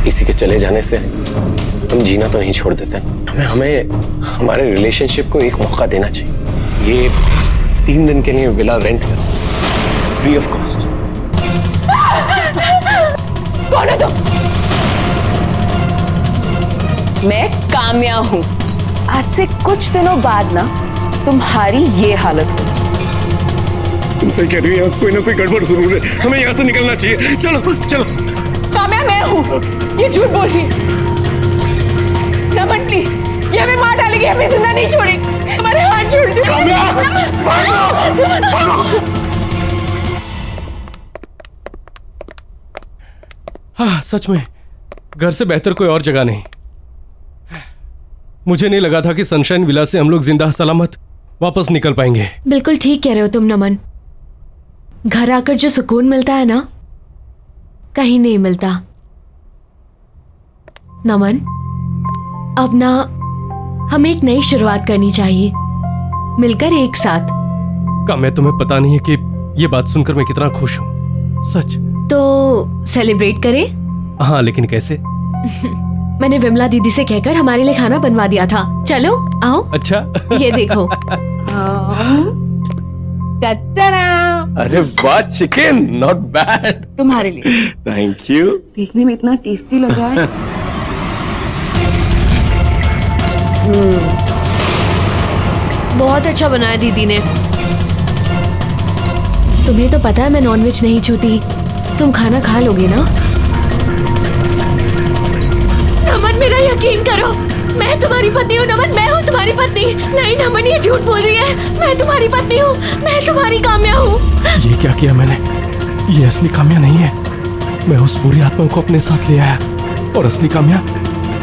किसी के चले जाने से हम जीना तो नहीं छोड़ देते। हमें हमारे रिलेशनशिप को एक मौका देना चाहिए। ये 3 दिन के लिए विला रेंट कर, फ्री ऑफ कॉस्ट। कौन है तुम? मैं काम्या हूँ। आज से कुछ दिनों बाद ना तुम्हारी ये हालत हो। तुम सही कह रही हो, कोई ना कोई गड़बड़ जरूर है। हमें यहाँ से निकलना चाहिए। चलो चलो। काम्या मैं हूँ, ये झूठ बोल रही है। नमन प्लीज, ये हमें मार डालेगी, हमें जिंदा नहीं छोड़ी। हमारे हाथ छोड़ दो। काम्या, हाँ, सच में घर से बेहतर कोई और जगह नहीं। मुझे नहीं लगा था कि सनशाइन विला से हम लोग जिंदा सलामत वापस निकल पाएंगे। बिल्कुल ठीक कह रहे हो तुम नमन। घर आकर जो सुकून मिलता है ना, कहीं नहीं मिलता। नमन, अब ना हमें एक नई शुरुआत करनी चाहिए, मिलकर एक साथ। काम्या, तुम्हें पता नहीं है कि ये बात सुनकर मैं कितना खुश हूँ। सच। तो सेलिब्रेट करें? हाँ, लेकिन कैसे? मैंने विमला दीदी से कहकर हमारे लिए खाना बनवा दिया था। चलो आओ। अच्छा। ये देखो। अरे वाह, चिकन नॉट बैड। तुम्हारे लिए। Thank you. देखने में इतना टेस्टी लग रहा है। बहुत अच्छा बनाया दीदी ने। तुम्हें तो पता है मैं नॉनवेज नहीं छूती। तुम खाना खा लोगे ना? नमन, मेरा यकीन करो, मैं तुम्हारी पत्नी हूँ। नमन, मैं हूँ तुम्हारी पत्नी। नहीं नमन, ये झूठ बोल रही है। मैं तुम्हारी पत्नी हूँ, मैं तुम्हारी काम्या हूँ। ये क्या किया मैंने? ये असली काम्या नहीं है। मैं उस बुरी आत्मा को अपने साथ ले आया और असली काम्या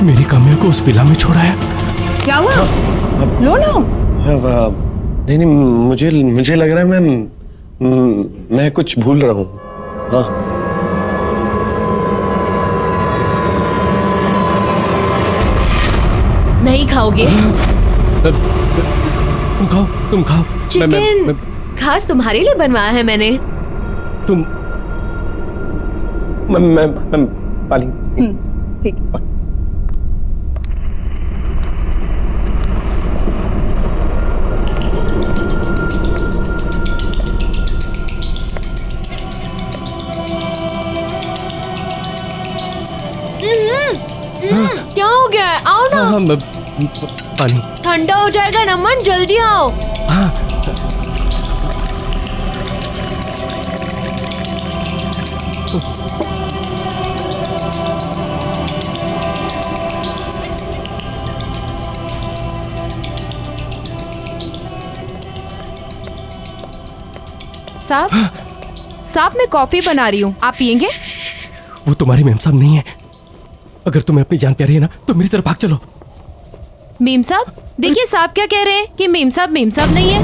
मेरी काम्या को उस विला में छोड़ाया। क्या हुआ? लो लो। नहीं नहीं, मुझे लग रहा है मैं कुछ भूल रहा हूँ। हाँ। नहीं खाओगे? तुम खाओ, तुम खाओ। चिकन खास तुम्हारे लिए बनवाया है मैंने। तुम मैं पाली। ठीक। क्या हो गया है? आओ ना। हाँ, पानी। ठंडा हो जाएगा नमन, जल्दी आओ। हाँ। साहब मैं कॉफी बना रही हूँ, आप पियेंगे? वो तुम्हारी मेम साहब नहीं है। अगर तुम्हें अपनी जान प्यारी है ना तो मेरी तरफ भाग चलो। मेम साहब, देखिए साहब क्या कह रहे हैं कि मेम साहब नहीं है।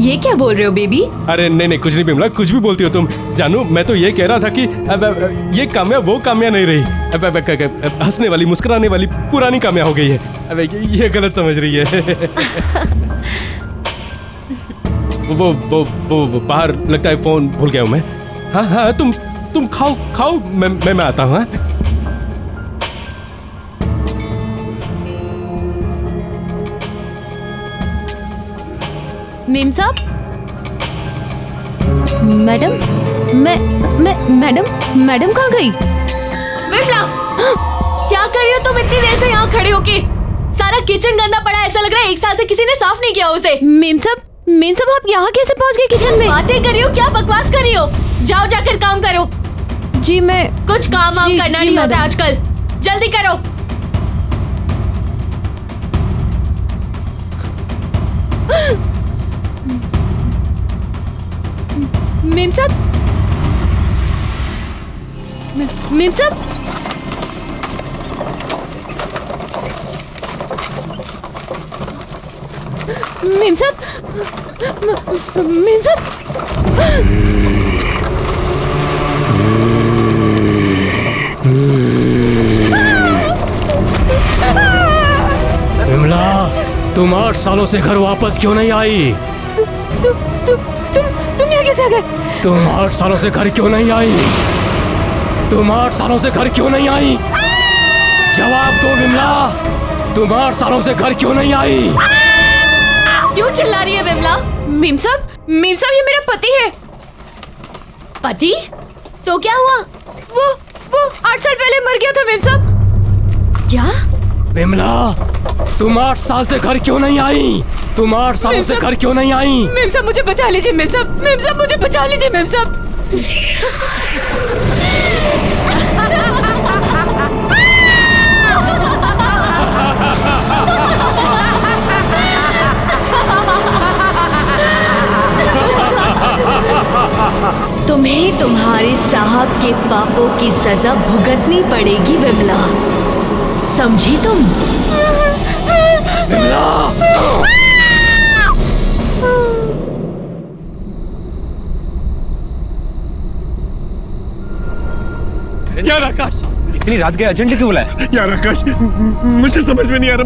ये क्या बोल रहे हो बेबी? अरे नहीं नहीं, कुछ नहीं बिमला, कुछ भी बोलती हो तुम। जानू, मैं तो ये कह रहा था कि ये काम्या वो काम्या नहीं रही। हंसने वाली, मुस्कुराने वाली पुरानी काम्या हो गई है। ये गलत समझ रही है। वो बाहर लगता है फोन भूल गया हूँ मैं। हाँ हाँ, तुम खाओ, मैं आता हूँ। मेम साहब, मैडम कहाँ गई? विमला, क्या कर रही हो तुम इतनी देर से यहाँ खड़े होके? सारा किचन गंदा पड़ा है, ऐसा लग रहा है 1 साल से किसी ने साफ नहीं किया उसे। मेम साहब आप यहाँ कैसे पहुँच गए किचन में? बातें कर रही हो, क्या बकवास कर रही हो? जाओ जाकर काम करो। जी मैं कुछ काम करना नहीं होता आजकल, जल्दी करो। मेम साहब, मेम साहब, मेम साहब, मेम साहब। तुम 8 सालों से घर वापस क्यों नहीं आई? तुम यहाँ कैसे आ गए? तुम 8 सालों से घर क्यों नहीं आई? तुम 8 सालों से घर क्यों नहीं आई? जवाब दो विमला, तुम 8 सालों से घर क्यों नहीं आई? क्यों चिल्ला रही है विमला? मीम साहब ये मेरा पति है। पति? तो क्या हुआ? वो 8 साल पहले मर गया था मीम साहब। क्या? विमला, तुम 8 साल से घर क्यों नहीं आई? तुम 8 सालों से घर क्यों नहीं आई? मीम साहब मुझे बचा लीजिए मीम साहब मुझे बचा लीजिए मीम साहब। तुम्हें तुम्हारे साहब के पापों की सजा भुगतनी पड़ेगी विमला, समझी तुम? विमला! यार आकाश, इतनी रात गए अर्जेंटली क्यों बुलाया? यार आकाश, मुझे समझ में नहीं आ रहा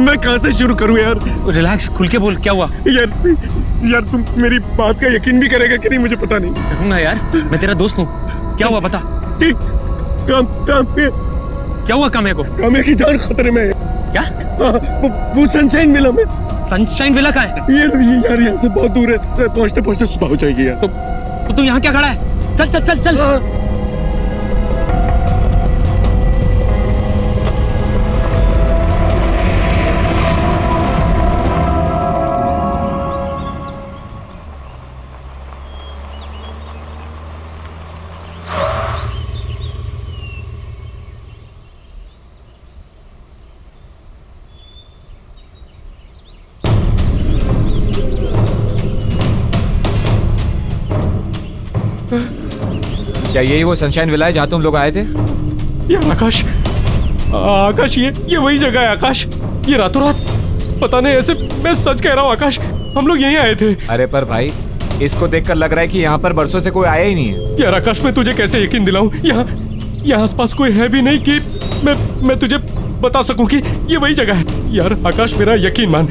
मैं कहाँ से शुरू करूँ यार। रिलैक्स, खुल के बोल, क्या हुआ? यार तुम मेरी बात का यकीन भी करेगा कि नहीं मुझे पता नहीं। करूंगा यार, मैं तेरा दोस्त हूँ। क्या हुआ बता? ठीक, क्या हुआ काम्या को? काम्या की जान खतरे में है। क्या? वो सनशाइन विला में। सनशाइन विला का है? यार यहाँ से बहुत दूर है, पहुँचते पहुँचते सुबह हो जाएगी यार। तो तू यहाँ क्या खड़ा है? चल चल चल चल। क्या यही वो सनशाइन विला है जहाँ तुम लोग आए थे? यार आकाश ये वही जगह है आकाश। ये रातों रात पता नहीं, ऐसे मैं सच कह रहा हूँ आकाश, हम लोग यहीं आए थे। अरे पर भाई, इसको देखकर लग रहा है कि यहाँ पर बरसों से कोई आया ही नहीं है। यार आकाश, मैं तुझे कैसे यकीन दिलाऊं? यहाँ आसपास कोई है भी नहीं कि मैं तुझे बता सकूं कि ये वही जगह है। यार आकाश, मेरा यकीन मान,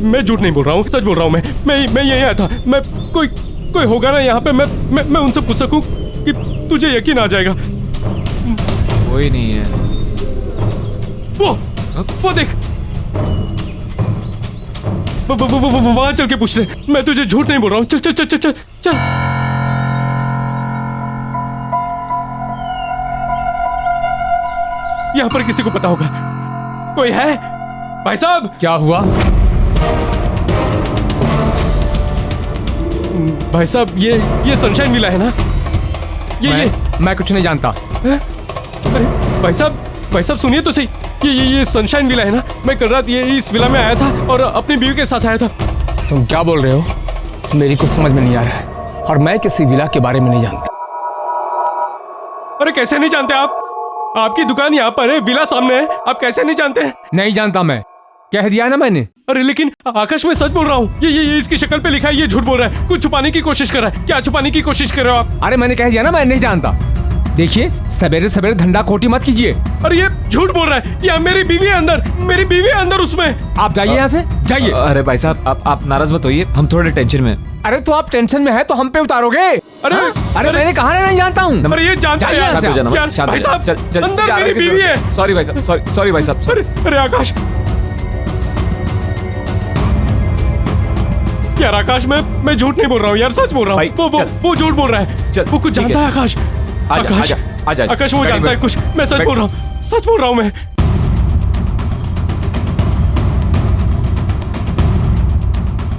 मैं झूठ नहीं बोल रहा हूँ, सच बोल रहा हूँ। मैं यहीं आया था। मैं कोई होगा ना यहाँ पे, मैं उनसे पूछ सकूं कि तुझे यकीन आ जाएगा। कोई नहीं है। वो देख, वहां चल के पूछ ले। मैं तुझे झूठ नहीं बोल रहा हूँ। चल चल चल चल चल चल। यहाँ पर किसी को पता होगा। कोई है भाई साहब? क्या हुआ? भाई साहब, ये सनशाइन विला है ना? मैं कुछ नहीं जानता। अरे भाई साहब सुनिए तो सही। ये सनशाइन विला है ना? मैं कल रात ये इस विला में आया था और अपनी बीवी के साथ आया था। तुम क्या बोल रहे हो? मेरी कुछ समझ में नहीं आ रहा है और मैं किसी विला के बारे में नहीं जानता। अरे कैसे नहीं जानते आप? आपकी दुकान यहाँ पर है, विला सामने है, आप कैसे नहीं जानते? नहीं जानता मैं, कह दिया ना मैंने। अरे लेकिन आकाश, मैं सच बोल रहा हूँ। ये इसकी शक्ल पे लिखा है, ये झूठ बोल रहा है। कुछ छुपाने की कोशिश कर रहा है। क्या छुपाने की कोशिश कर रहे हो आप? अरे मैंने कह दिया ना मैं नहीं जानता। देखिए, सवेरे सवेरे धंधा खोटी मत कीजिए। अरे ये झूठ बोल रहा है। यहाँ मेरी बीवी है अंदर उसमें। आप जाइए यहाँ से, जाइए। अरे भाई साहब, आप नाराज मत होइए, हम थोड़े टेंशन में। अरे तो आप टेंशन में है तो हम पे उतारोगे? अरे मैंने कहा नहीं जानता हूँ। अरे ये जानता है यार भाई साहब, अंदर मेरी बीवी है। सॉरी भाई साहब, सॉरी भाई साहब। अरे आकाश, यार आकाश, मैं झूठ नहीं बोल रहा हूँ यार, सच बोल रहा हूँ। वो झूठ बोल रहा है। वो कुछ जानता है आकाश। आकाश वो जानता है कुछ। मैं सच बोल रहा हूँ, सच बोल रहा हूँ मैं।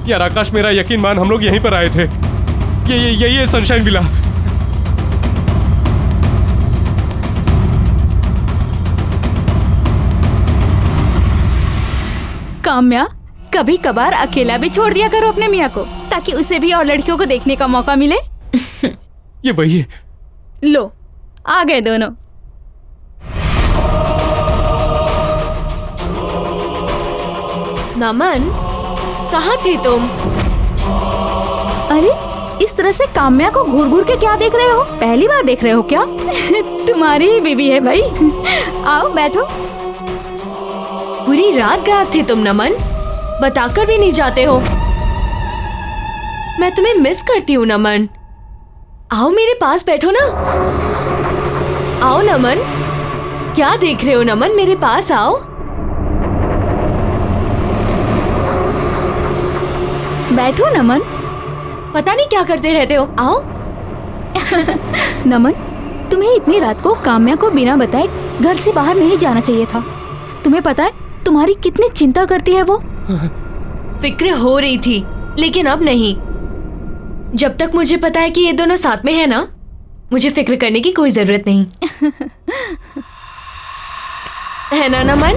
यार आकाश, मेरा यकीन मान, हम लोग यहीं पर आए थे। यही है सनशाइन विला। काम्या, कभी कभार अकेला भी छोड़ दिया करो अपने मियाँ को, ताकि उसे भी और लड़कियों को देखने का मौका मिले। ये वही है। लो, आ गए दोनों। नमन, कहाँ थे तुम? अरे इस तरह से काम्या को घूर घूर के क्या देख रहे हो? पहली बार देख रहे हो क्या? तुम्हारी ही बीवी है भाई। आओ बैठो। पूरी रात गायब थे तुम नमन। बताकर भी नहीं जाते हो। मैं तुम्हें मिस करती हूँ नमन। आओ मेरे पास बैठो ना। आओ नमन। क्या देख रहे हो नमन, मेरे पास आओ। बैठो नमन। पता नहीं क्या करते रहते हो, आओ। नमन, तुम्हें इतनी रात को काम्या को बिना बताए घर से बाहर नहीं जाना चाहिए था। तुम्हें पता है तुम्हारी कितनी चिंता करती है वो। फिक्र हो रही थी, लेकिन अब नहीं। जब तक मुझे पता है कि ये दोनों साथ में है ना, मुझे फिक्र करने की कोई जरूरत नहीं है ना नमन?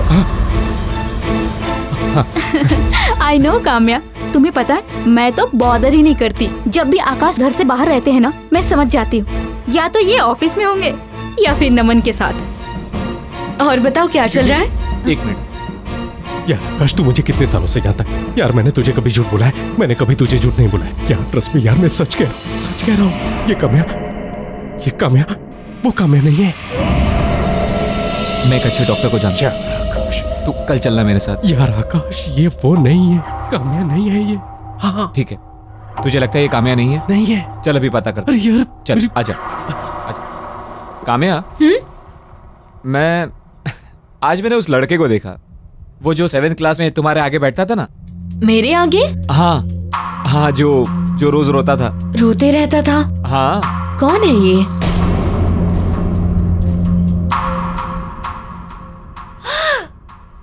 आई नो काम्या, तुम्हें पता है मैं तो बॉदर ही नहीं करती। जब भी आकाश घर से बाहर रहते हैं ना, मैं समझ जाती हूँ या तो ये ऑफिस में होंगे या फिर नमन के साथ। और बताओ क्या चल रहा है? एक मिनट यार, आकाश तू मुझे कितने सालों से जानता है यार। मैंने तुझे कभी झूठ बोला है? मैंने कभी तुझे झूठ नहीं बोला है यार। ट्रस्ट मी यार, मैं सच कह रहा हूँ। ये काम्या वो काम्या नहीं है। मैं एक अच्छे डॉक्टर को जानता हूँ। तू कल चलना मेरे साथ। यार आकाश, ये वो नहीं है, काम्या नहीं है ये। हाँ ठीक है, तुझे लगता है ये काम्या नहीं है? नहीं है। चल अभी पता करते। अरे यार चल आजा। काम्या, मैं आज मैंने उस लड़के को देखा, वो जो 7th क्लास में तुम्हारे आगे बैठता था ना। मेरे आगे? हाँ, जो रोज रोता था, रोते रहता था। हाँ। कौन है ये?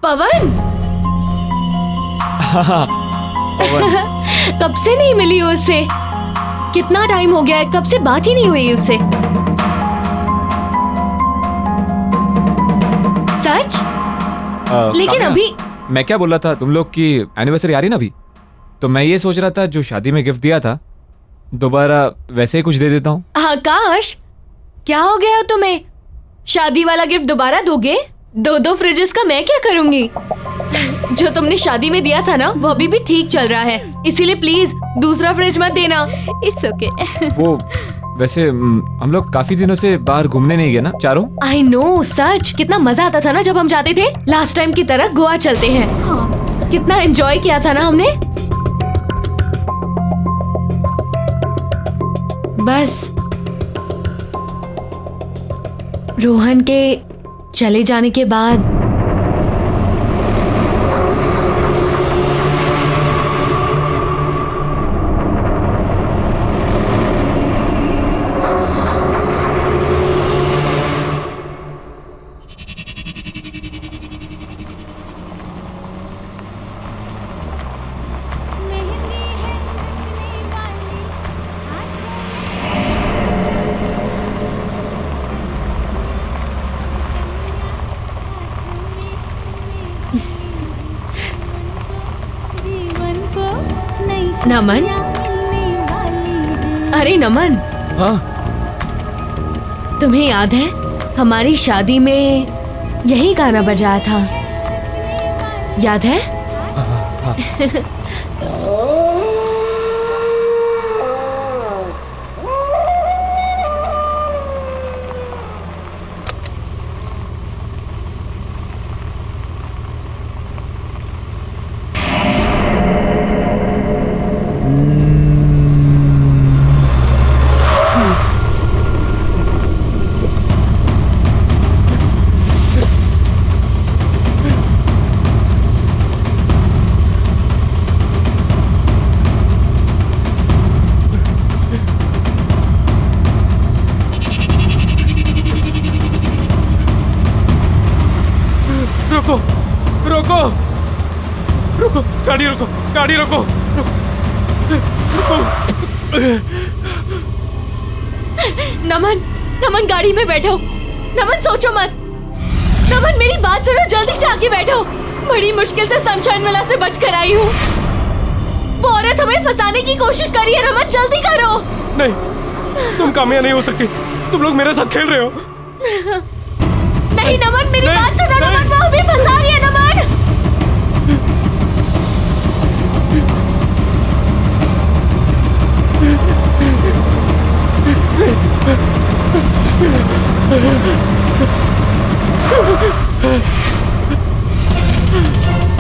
पवन। हाँ, पवन। कब से नहीं मिली हो उससे? कितना टाइम हो गया है, कब से बात ही नहीं हुई उससे। सच? लेकिन काम्या, अभी मैं क्या बोल रहा था, तुम लोग की एनिवर्सरी आ रही ना अभी, तो मैं ये सोच रहा था जो शादी में गिफ्ट दिया था दोबारा वैसे ही कुछ दे देता हूँ। आकाश, क्या हो गया तुम्हें? शादी वाला गिफ्ट दोबारा दोगे? 2 फ्रिजेस का मैं क्या करूंगी? जो तुमने शादी में दिया था ना, वो अभी भी ठीक चल रहा है, इसीलिए प्लीज दूसरा फ्रिज मत देना। It's okay. वो वैसे हम लोग काफी दिनों से बाहर घूमने नहीं गए ना चारों। आई नो, सच कितना मजा आता था ना जब हम जाते थे। लास्ट टाइम की तरह गोवा चलते हैं। कितना एंजॉय किया था ना हमने। बस रोहन के चले जाने के बाद नमन। अरे नमन, हाँ तुम्हें याद है हमारी शादी में यही गाना बजाया था? याद है? रुको, गाड़ी रोको। नमन गाड़ी में बैठो। नमन सोचो मत। नमन मेरी बात सुनो, जल्दी से आके बैठो। बड़ी मुश्किल से सनशाइन विला से बचकर आई हूँ। वो औरत हमें फंसाने की कोशिश कर रही है। नमन जल्दी करो। नहीं, तुम कामयाब नहीं हो सकती। तुम लोग मेरे साथ खेल रहे हो। नहीं नमन, मेरी बात सुनो। नमन वो हमें फंसा रही है। नमन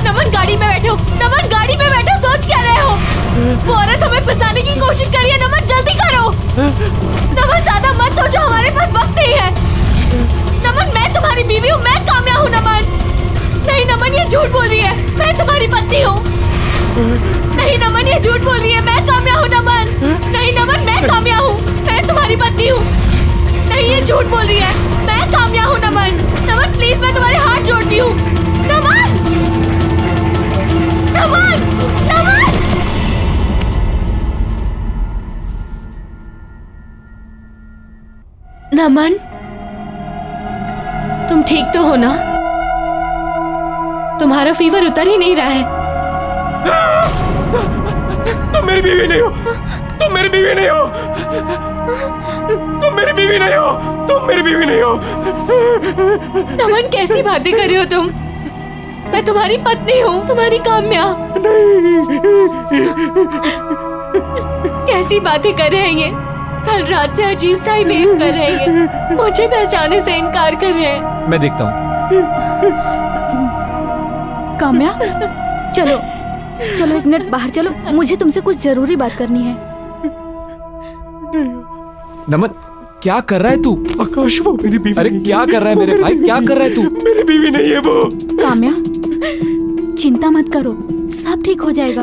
नमन गाड़ी में बैठो। नमन गाड़ी कोशिश करिए नमन, जल्दी करो। नमन ज्यादा मत सोचो, हमारे पास वक्त नहीं है। नमन मैं तुम्हारी बीवी हूँ, मैं काम्या हूँ नमन। नहीं नमन ये झूठ बोल रही है, मैं तुम्हारी पत्नी हूँ। नहीं नमन ये झूठ बोल रही है, मैं काम्या हूँ नमन। नहीं नमन मैं काम्या हूँ, मैं तुम्हारी पत्नी हूँ। नहीं ये झूठ बोल रही है, मैं काम्या हूँ नमन। नमन प्लीज मैं तुम्हारे हाथ जोड़ती हूँ। नमन नमन नमन। नमन तुम ठीक तो हो ना? तुम्हारा फीवर उतर ही नहीं रहा है। तुम मेरी बीवी नहीं हो, तुम मेरी बीवी नहीं हो, तुम मेरी बीवी नहीं हो, तुम मेरी बीवी नहीं हो। नमन कैसी बातें कर रहे हो तुम? मैं तुम्हारी पत्नी हूँ, तुम्हारी काम्या। कैसी बातें कर रहे हैं ये? कल रात से अजीब सा ही बिहेव कर रहे हैं ये। मुझे पहचाने से इनकार कर रहे हैं। मैं देखता हूँ। काम्या चलो चलो, एक मिनट बाहर चलो, मुझे तुमसे कुछ जरूरी बात करनी है। नमन क्या कर रहा है तू? आकाश वो मेरी बीवी। अरे क्या कर रहा है मेरे भाई, क्या कर रहा है तू? मेरी बीवी नहीं है वो। काम्या चिंता मत करो, सब ठीक हो जाएगा।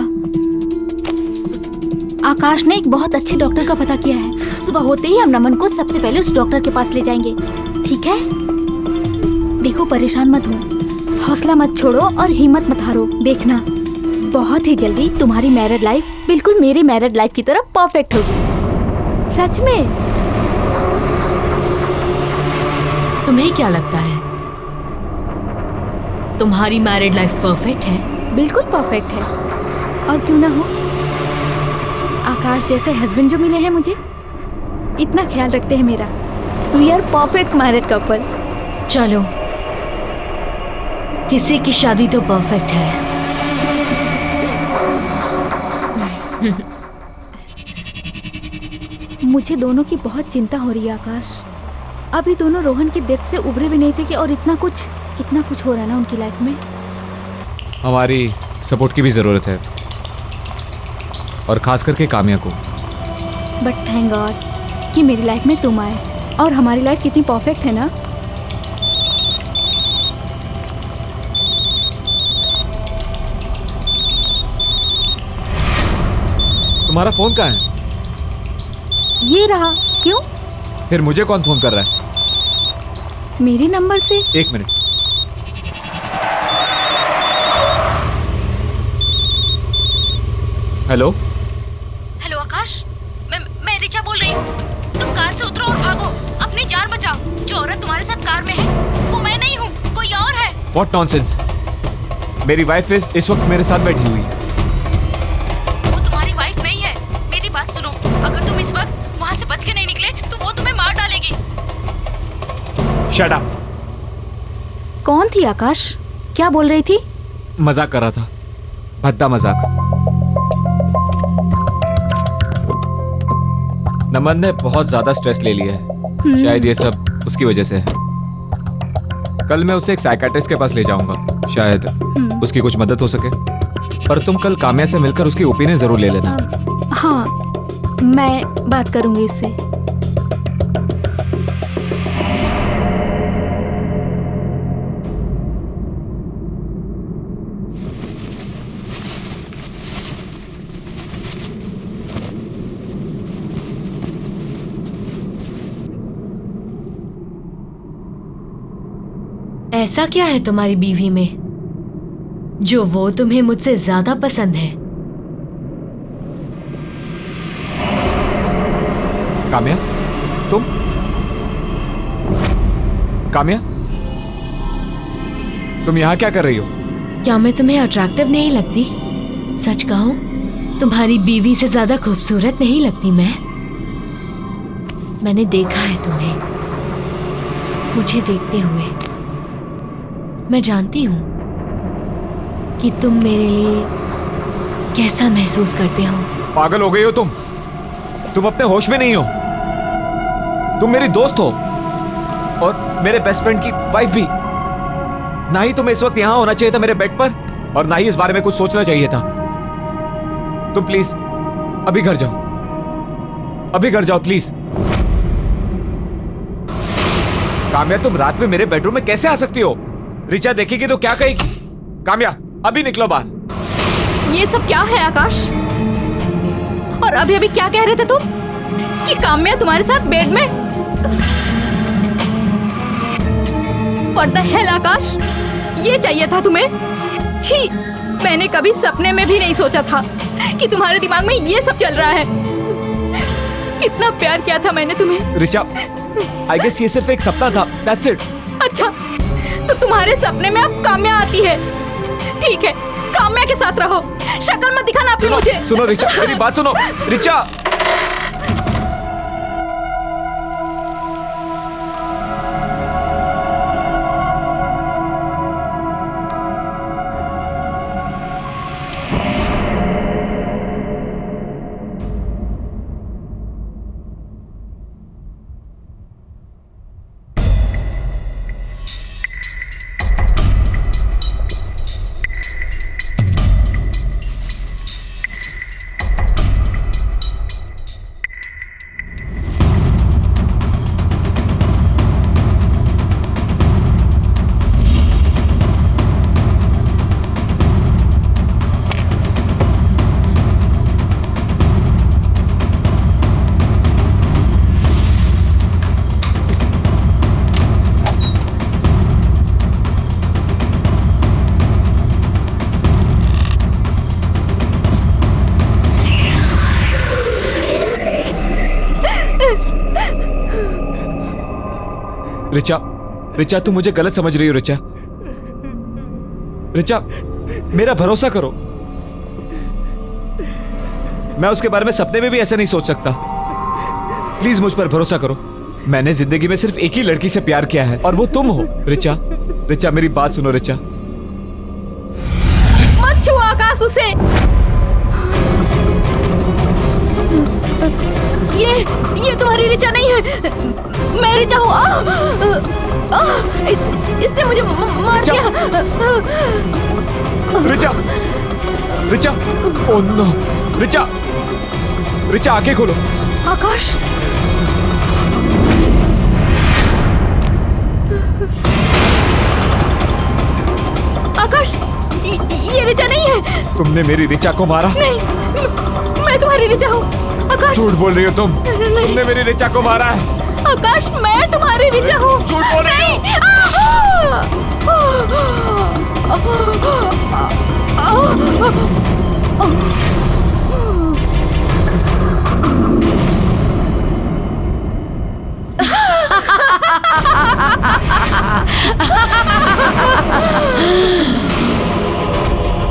आकाश ने एक बहुत अच्छे डॉक्टर का पता किया है। सुबह होते ही हम नमन को सबसे पहले उस डॉक्टर के पास ले जाएंगे, ठीक है? देखो परेशान मत हो, हौसला मत छोड़ो और हिम्मत मत हारो। देखना बहुत ही जल्दी तुम्हारी मैरिड लाइफ बिल्कुल मेरी मैरिड लाइफ की तरह परफेक्ट होगी। सच में। तुम्हें क्या लगता है तुम्हारी मैरिड लाइफ परफेक्ट है? बिल्कुल परफेक्ट है, और क्यों ना हो। आकाश जैसे हस्बैंड जो मिले हैं मुझे, इतना ख्याल रखते हैं मेरा। We are perfect married couple. चलो किसी की शादी तो परफेक्ट है। मुझे दोनों की बहुत चिंता हो रही है आकाश। अभी दोनों रोहन की डेथ से उभरे भी नहीं थे कि और कितना कुछ हो रहा है ना उनकी लाइफ में। हमारी सपोर्ट की भी जरूरत है, और खास करके काम्या को। बट थैंक गॉड कि मेरी लाइफ में तुम आए, और हमारी लाइफ कितनी परफेक्ट है ना। तुम्हारा फोन कहाँ है? ये रहा। क्यों? फिर मुझे कौन फोन कर रहा है? मेरे नंबर से। एक मिनट। हेलो हेलो आकाश, मैं रिचा बोल रही हूँ। तुम कार से उतरो और भागो, अपनी जान बचाओ। जो औरत तुम्हारे साथ कार में है वो मैं नहीं हूँ, कोई और है। What nonsense. मेरी वाइफ इस वक्त मेरे साथ बैठी हुई है। वो तुम्हारी वाइफ नहीं है। मेरी बात सुनो, अगर तुम इस वक्त वहाँ से बच के नहीं निकले तो वो तुम्हें मार डालेगी। Shut up. कौन थी आकाश? क्या बोल रही थी? मजाक कर रहा था, भद्दा मजाक। नमन ने बहुत ज्यादा स्ट्रेस ले लिया है, शायद ये सब उसकी वजह से है। कल मैं उसे एक साइकियाट्रिस्ट के पास ले जाऊंगा, शायद उसकी कुछ मदद हो सके। पर तुम कल काम्या से मिलकर उसकी ओपिनियन जरूर ले लेना। हाँ, मैं बात करूंगी इससे। ऐसा क्या है तुम्हारी बीवी में जो वो तुम्हें मुझसे ज्यादा पसंद है? काम्या, तुम? काम्या, तुम यहाँ क्या कर रही हो? क्या मैं तुम्हें अट्रैक्टिव नहीं लगती? सच कहूं, तुम्हारी बीवी से ज्यादा खूबसूरत नहीं लगती मैं? मैंने देखा है तुम्हें, मुझे देखते हुए मैं जानती हूं कि तुम मेरे लिए कैसा महसूस करते हो। पागल हो गई हो तुम? तुम अपने होश में नहीं हो। तुम मेरी दोस्त हो और मेरे बेस्ट फ्रेंड की वाइफ भी। ना ही तुम्हें इस वक्त यहां होना चाहिए था मेरे बेड पर, और ना ही इस बारे में कुछ सोचना चाहिए था। तुम प्लीज अभी घर जाओ। अभी घर जाओ प्लीज। काम्या, तुम रात में मेरे बेडरूम में कैसे आ सकती हो? रिचा देखेगी तो क्या कहेगी? काम्या, अभी निकलो बाहर। ये सब क्या है आकाश? और अभी अभी क्या कह रहे थे तुम कि काम्या तुम्हारे साथ बेड में? What the hell आकाश, ये चाहिए था तुम्हें? छी, मैंने कभी सपने में भी नहीं सोचा था कि तुम्हारे दिमाग में ये सब चल रहा है। कितना प्यार किया था मैंने तुम्हें। रिचा, आई गेस ये सिर्फ एक सपना था, दैट्स इट। अच्छा, तो तुम्हारे सपने में अब काम्या आती है। ठीक है, काम्या के साथ रहो, शक्ल मत दिखाना अपनी मुझे। सुनो रिचा, मेरी बात सुनो। रिचा, रिचा, रिचा, तू मुझे गलत समझ रही हो। रिचा, रिचा, मेरा भरोसा करो। मैं उसके बारे में सपने में भी ऐसा नहीं सोच सकता। प्लीज मुझ पर भरोसा करो। मैंने जिंदगी में सिर्फ एक ही लड़की से प्यार किया है और वो तुम हो। रिचा, रिचा, मेरी बात सुनो। रिचा, मत छुओ आकाश उसे। ये तुम्हारी रिचा नहीं है, मैं रिचा हूँ। इसने मुझे मार दिया। Richa, Richa, oh no. रिचा, रिचा, आंखें खोलो। आकाश, आकाश, ये रिचा नहीं है। तुमने मेरी रिचा को मारा? नहीं, मैं तुम्हारी रिचा हूँ। आकाश, झूठ बोल रही हो तुम। तुमने मेरी रिचा को मारा है। आकाश, मैं तुम्हारी रिचा हूँ। झूठ बोल रही हो।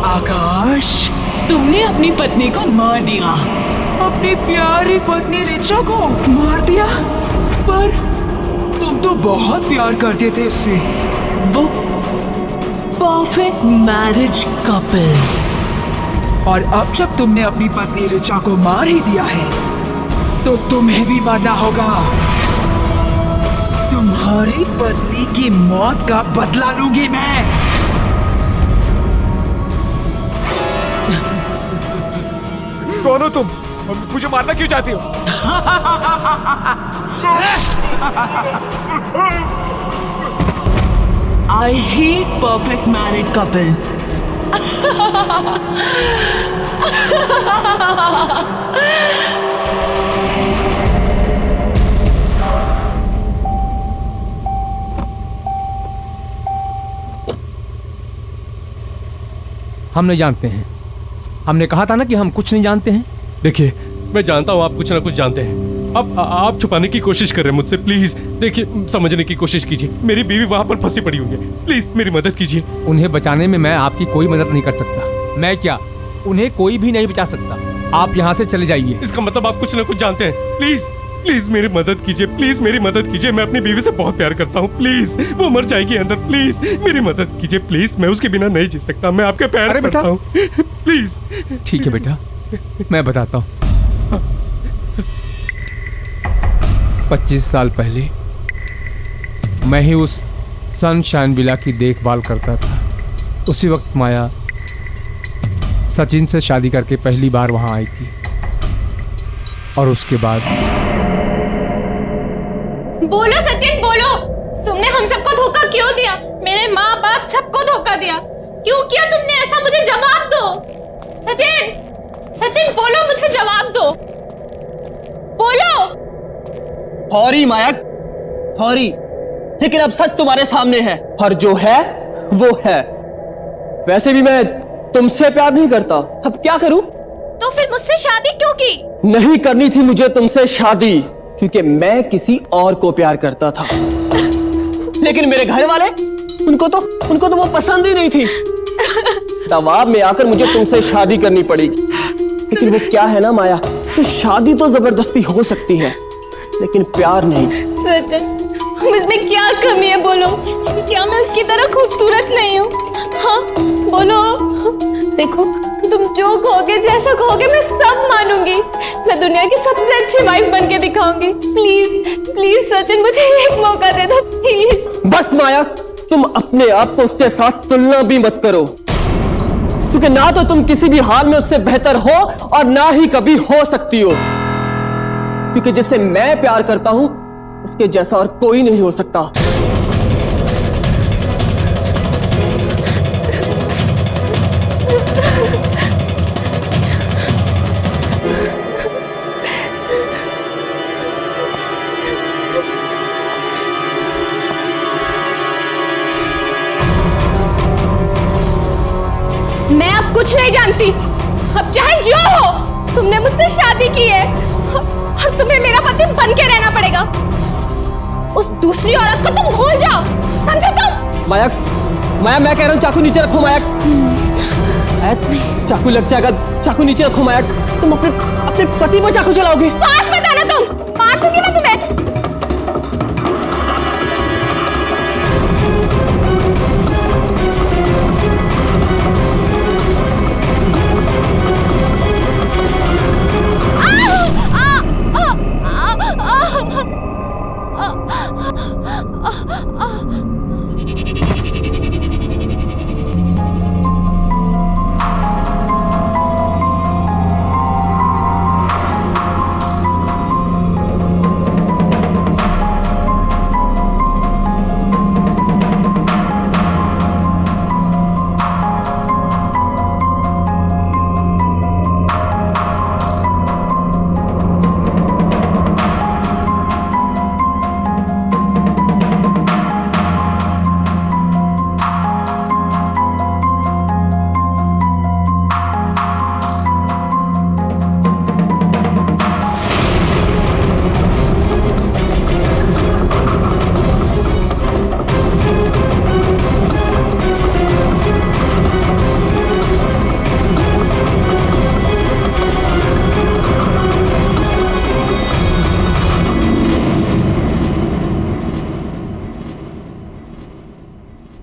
आकाश, तुमने अपनी पत्नी को मार दिया। अपनी प्यारी पत्नी रिचा को मार दिया? पर तुम तो बहुत प्यार करते थे उससे। वो परफेक्ट मैरिज कपल। और अब जब तुमने अपनी पत्नी रिचा को मार ही दिया है तो तुम्हें भी मरना होगा। तुम्हारी पत्नी की मौत का बदला लूंगी मैं। कौन हो तुम? मुझे मारना क्यों चाहती हो? I hate perfect married couple. हम नहीं जानते हैं। हमने कहा था ना कि हम कुछ नहीं जानते हैं। देखिए, मैं जानता हूँ आप कुछ ना कुछ जानते हैं। अब आप छुपाने की कोशिश कर रहे हैं मुझसे। प्लीज देखिए, समझने की कोशिश कीजिए। मेरी बीवी वहां पर फंसी पड़ी हुई है। प्लीज मेरी मदद कीजिए। उन्हें बचाने में मैं आपकी कोई मदद नहीं कर सकता। मैं क्या, उन्हें कोई भी नहीं बचा सकता। आप यहाँ से चले जाइए। इसका मतलब आप कुछ ना कुछ जानते हैं। प्लीज प्लीज मेरी मदद कीजिए। प्लीज मेरी मदद कीजिए। मैं अपनी बीवी से बहुत प्यार करता हूँ। प्लीज, वो मर जाएगी अंदर। प्लीज मेरी मदद कीजिए। प्लीज, मैं उसके बिना नहीं जी सकता। मैं आपके पैर पड़ता हूँ। प्लीज। ठीक है बेटा, मैं बताता हूँ। 25 साल पहले मैं ही उस सनशाइन विला की देखभाल करता था। उसी वक्त माया सचिन से शादी करके पहली बार वहां आई थी और उसके बाद बोलो सचिन बोलो, तुमने हम सबको धोखा क्यों दिया? मेरे माँ बाप सबको धोखा दिया, क्यों किया तुमने ऐसा? मुझे जवाब दो सचिन, सचिन बोलो, मुझे जवाब दो, बोलो। सॉरी माया, सॉरी, लेकिन अब सच तुम्हारे सामने है और जो है वो है। वैसे भी मैं तुमसे प्यार नहीं करता, अब क्या करूं? तो फिर मुझसे शादी क्यों की? नहीं करनी थी मुझे तुमसे शादी, क्योंकि मैं किसी और को प्यार करता था। लेकिन मेरे घर वाले, उनको तो वो पसंद ही नहीं थी। दबाव में आकर मुझे तुमसे शादी करनी पड़ेगी। लेकिन वो क्या है ना माया, तो शादी तो जबरदस्ती हो सकती है, लेकिन प्यार नहीं। सचिन, मुझमें क्या कमी है बोलो? क्या मैं उसकी तरह खूबसूरत नहीं हूँ? हाँ बोलो। देखो, तुम जो कहोगे, जैसा कहोगे, मैं सब मानूंगी। मैं दुनिया की सबसे अच्छी वाइफ बन के दिखाऊंगी। प्लीज प्लीज सचिन, मुझे एक मौका दे दो प्लीज। बस माया, तुम अपने आप को उसके साथ तुलना भी मत करो, क्योंकि ना तो तुम किसी भी हाल में उससे बेहतर हो और ना ही कभी हो सकती हो। क्योंकि जिससे मैं प्यार करता हूं, उसके जैसा और कोई नहीं हो सकता। मैं अब कुछ नहीं जानती, अब चाहे जो हो, तुमने मुझसे शादी की है और तुम्हें मेरा पति बन के रहना पड़ेगा। उस दूसरी औरत को तुम भूल जाओ, समझे तुम? माया, माया मैं कह रहा हूँ चाकू नीचे रखो माया। चाकू लग जाएगा, चाकू नीचे रखो माया। तुम अपने पति पर चाकू चलाओगे? पास मत आना, तुम मार दूंगी मैं तुम्हें।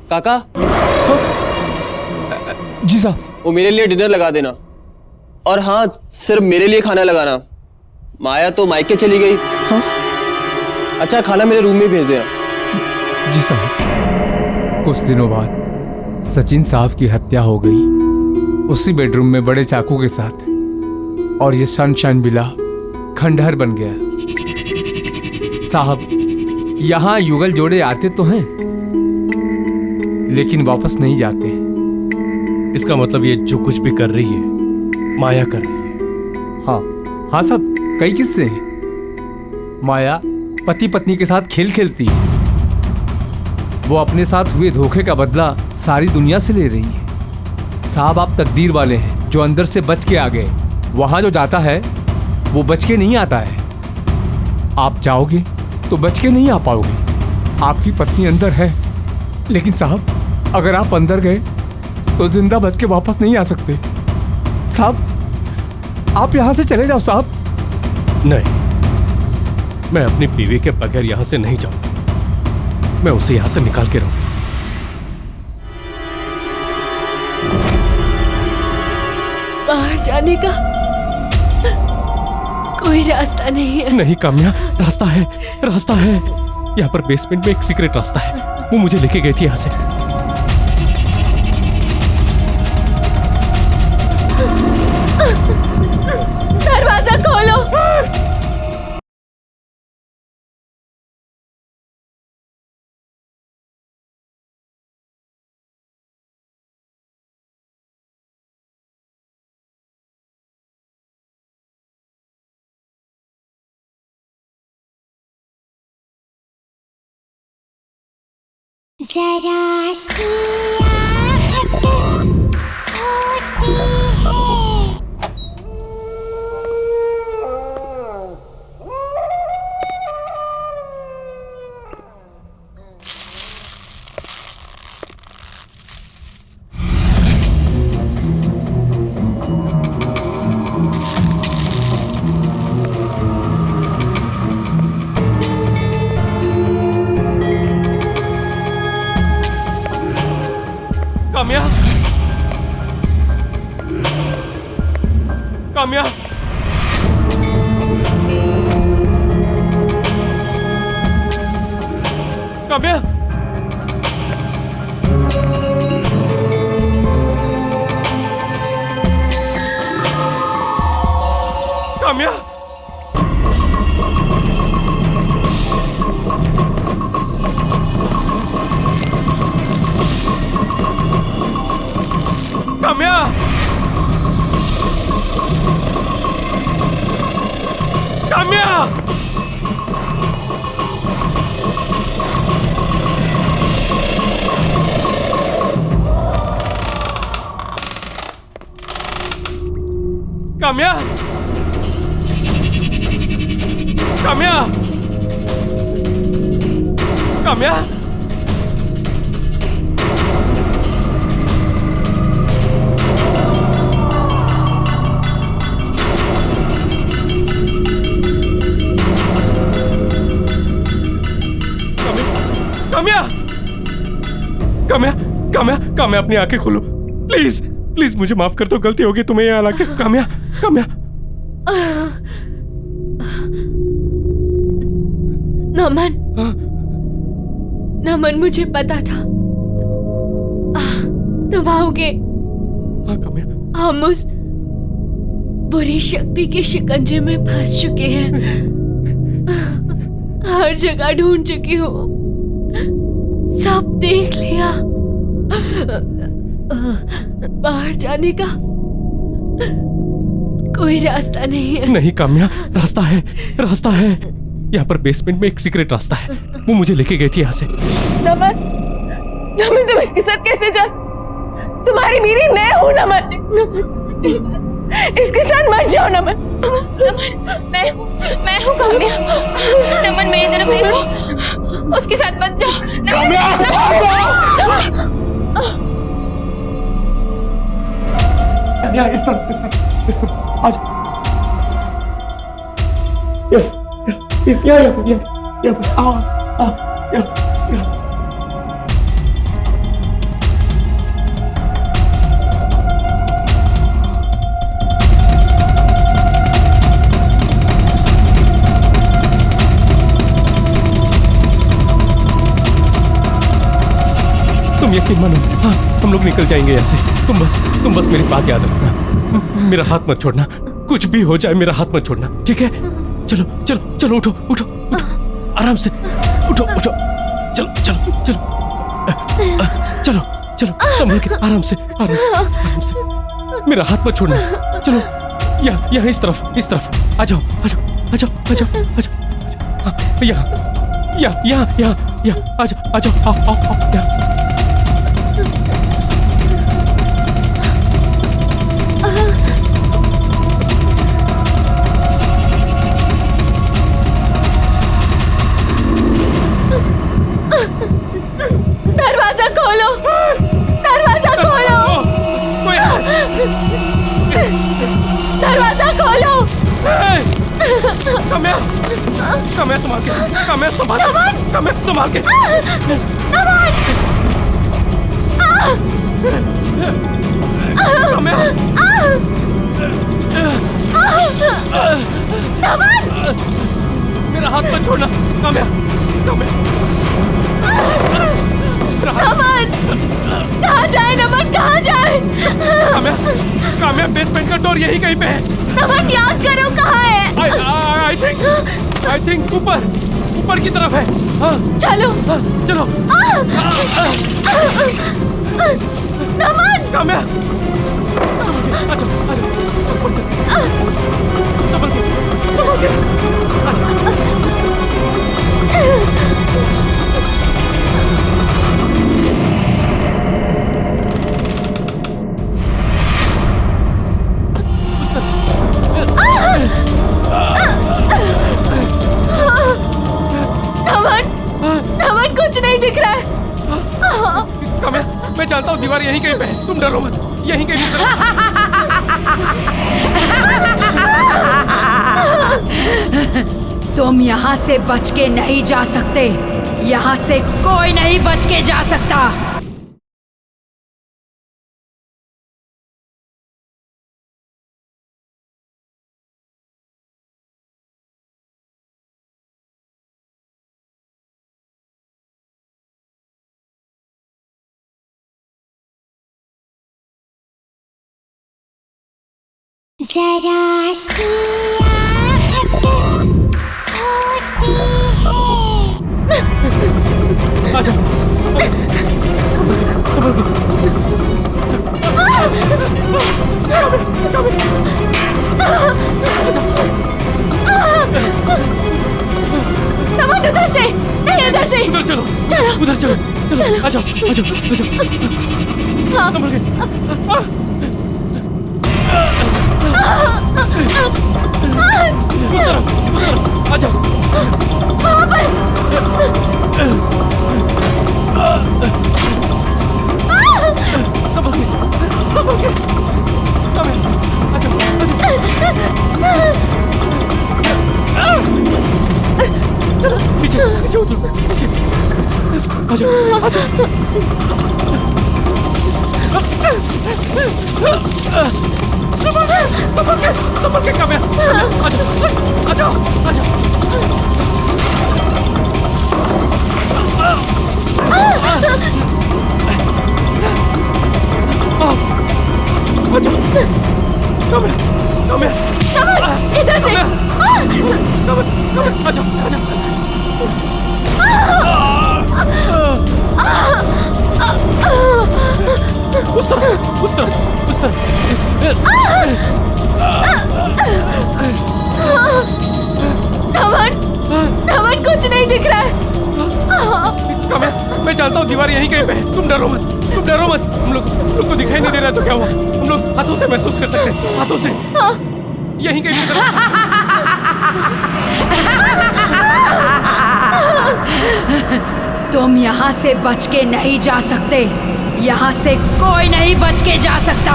काका, जी साहब। वो मेरे लिए डिनर लगा देना, और हाँ, सिर्फ मेरे लिए खाना लगाना। माया तो मायके चली गई। हाँ? अच्छा, खाना मेरे रूम में भेज देना। जी साहब। कुछ दिनों बाद सचिन साहब की हत्या हो गई, उसी बेडरूम में बड़े चाकू के साथ, और ये सनशाइन विला खंडहर बन गया। साहब, यहाँ युगल जोड़े आते तो हैं, लेकिन वापस नहीं जाते। इसका मतलब ये जो कुछ भी कर रही है, माया कर रही है। हाँ हाँ साहब, कई किस्से हैं। माया पति पत्नी के साथ खेल खेलती है, वो अपने साथ हुए धोखे का बदला सारी दुनिया से ले रही है। साहब, आप तकदीर वाले हैं जो अंदर से बच के आ गए। वहां जो जाता है वो बच के नहीं आता है। आप जाओगे तो बच के नहीं आ पाओगे। आपकी पत्नी अंदर है, लेकिन साहब, अगर आप अंदर गए तो जिंदा बच के वापस नहीं आ सकते। साहब, आप यहां से चले जाओ साहब। नहीं, मैं अपनी बीवी के बगैर यहां से नहीं जाऊंगा। मैं उसे यहां से निकाल के रहूंगा। बाहर जाने का कोई रास्ता नहीं है। नहीं काम्या, रास्ता है, रास्ता है। यहाँ पर बेसमेंट में एक सीक्रेट रास्ता है, वो मुझे लेके गई थी यहाँ से। दरवाजा खोलो। जरा सी आहट होती है। काम्या, काम्या, काम्या, काम्या, काम्या, काम्या, काम्या, काम्या, काम्या, काम्या, काम्या, काम्या, काम्या, अपनी आंखें खोलो प्लीज, प्लीज मुझे माफ कर दो, गलती होगी तुम्हें यहाँ लाके। काम्या, काम्या, नमन, नमन, मुझे पता था तुम आओगे। हाँ काम्या, हम उस बुरी शक्ति के शिकंजे में फंस चुके हैं। हर जगह ढूंढ चुकी हूँ, सब देख लिया। बाहर जाने का कोई रास्ता नहीं है। नहीं काम्या, रास्ता है, रास्ता है। यहाँ पर बेसमेंट में एक सीक्रेट रास्ता है, वो मुझे लेके गई थी यहाँ से। नमन, नमन, तुम इसके साथ कैसे जा? तुम्हारी बीवी मैं हूँ नमन। इसके साथ मत जाओ नमन। नमन, मैं हूँ काम्या। नमन, मेरी तरफ देखो, उसके साथ मत जाओ। इस पर आज तुम यकीन मानो, हाँ, हम लोग निकल जाएंगे यहाँ से। तुम बस मेरी बात याद रखना, मेरा हाथ मत छोड़ना, कुछ भी हो जाए मेरा हाथ मत छोड़ना, ठीक है? चलो चलो चलो, उठो उठो उठो, आराम से उठो उठो, चलो चलो चलो चलो चलो, संभल के, आराम से आराम से, मेरा हाथ मत छोड़ना। चलो यहाँ इस तरफ आ जाओ आ जाओ आ जाओ आ जाओ आ जाओ, यहाँ आ जाओ आओ। दरवाजा खोलो, दरवाजा खोलो, दरवाजा खोलो। काम्या, काम्या संभाल के, काम्या संभाल के, काम्या संभाल के। काम्या, मेरा हाथ मत छोड़ना, काम्या, काम्या। नमन, कहाँ जाए नमन, कहाँ जाए? काम्या, बेसमेंट का डोर यही कहीं पे है। नमन, याद करो कहाँ है? आई थिंक ऊपर की तरफ है। हाँ, चलो चलो। नमन, काम्या, दीवार यहीं कहीं पे है, तुम डरो मत, यहीं कहीं पे। तुम यहाँ से बच के नहीं जा सकते, यहाँ से कोई नहीं बच के जा सकता। जरा सी आहट होती है। आजा। नमन उधर से नहीं, उधर से। उधर चलो, चलो उधर चलो, चलो। आजा, आजा, आजा। संभल के। आजा। वहाँ पर। संभल के, संभल के। आजा, चलो, नीचे, नीचे उतरो, नीचे। आजा, आजा। संभल के काम्या, आजा, आजा, आजा। काम्या, काम्या, नमन इधर से। नमन, नमन, आजा, आजा। उस तरफ, उस तरफ, उस तरफ। नमन, नमन कुछ नहीं दिख रहा है। काम्या, मैं जानता हूँ दीवार यहीं कहीं पे है, तुम डरो मत, तुम डरो मत। हम लोग को दिखाई नहीं दे रहा है तो क्या हुआ? हम लोग हाथों से महसूस कर सकते हैं, हाथों से। यहीं कहीं पे। तुम यहाँ से बच के नहीं जा सकते, यहाँ से कोई नहीं बच के जा सकता।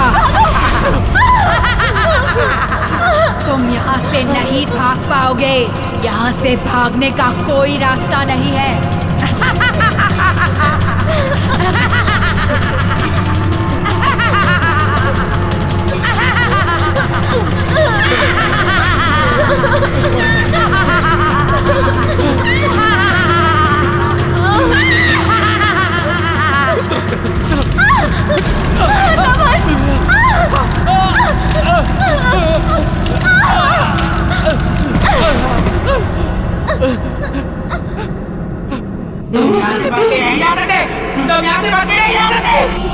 तुम यहाँ से नहीं भाग पाओगे, यहाँ से भागने का कोई रास्ता नहीं है। तुम यहाँ से बच के नहीं जा सकते, तुम यहाँ से बच के नहीं जा सकते।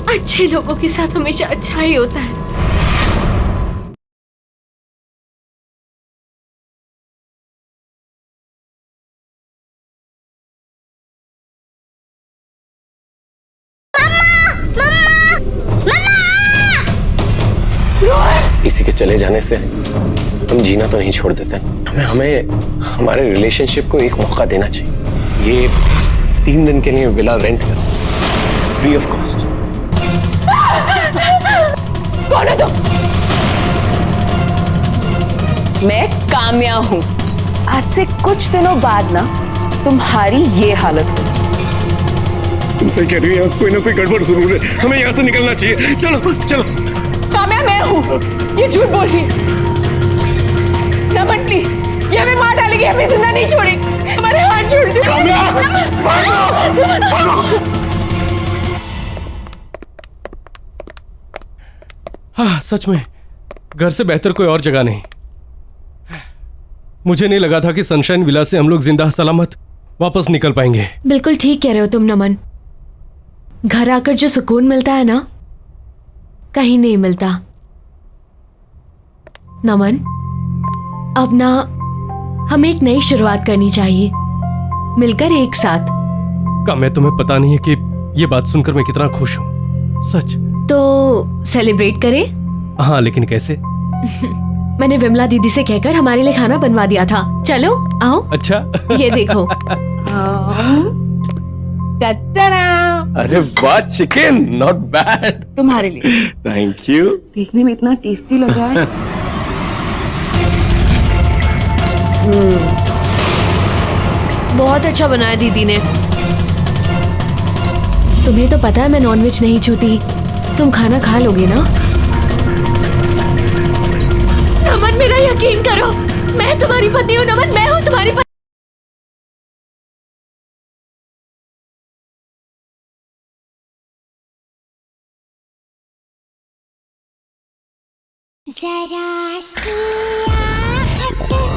अच्छे लोगों के साथ हमेशा अच्छा ही होता है। किसी के चले जाने से हम जीना तो नहीं छोड़ देते। हमें हमारे रिलेशनशिप को एक मौका देना चाहिए। ये 3 दिन के लिए विला रेंट कर, फ्री ऑफ कॉस्ट। कौन है तुम? मैं काम्या हूँ, आज से कुछ दिनों बाद ना तुम्हारी ये हालत हो। तुम सही कह रही हो, कोई ना कोई गड़बड़ जरूर है, हमें यहाँ से निकलना चाहिए। चलो चलो। काम्या मैं हूँ, ये झूठ बोल रही। नमन प्लीज, ये हमें मार डालेगी, हमें जिंदा नहीं छोड़ेगी। हमारे हाथ छोड़ दो। हाँ, सच में घर से बेहतर कोई और जगह नहीं। मुझे नहीं लगा था कि सनशाइन विला से हम लोग जिंदा सलामत वापस निकल पाएंगे। बिल्कुल ठीक कह रहे हो तुम नमन। घर आकर जो सुकून मिलता है ना, कहीं नहीं मिलता। नमन, अब ना हमें एक नई शुरुआत करनी चाहिए, मिलकर एक साथ। काम्या, तुम्हें पता नहीं है कि ये बात सुनकर मैं कितना खुश हूँ, सच। तो सेलिब्रेट करें? हाँ, लेकिन कैसे? मैंने विमला दीदी से कहकर हमारे लिए खाना बनवा दिया था। चलो आओ। अच्छा। ये देखो। अरे वाह, चिकन नॉट बैड। तुम्हारे लिए। Thank you. देखने में इतना टेस्टी लग रहा है। बहुत अच्छा बनाया दीदी ने। तुम्हें तो पता है मैं नॉनवेज नहीं छूती, तुम खाना खा लोगे ना? नमन, मेरा यकीन करो, मैं तुम्हारी पत्नी हूँ। नमन, मैं हूँ तुम्हारी पत्नी। जरा सी आहट होती है।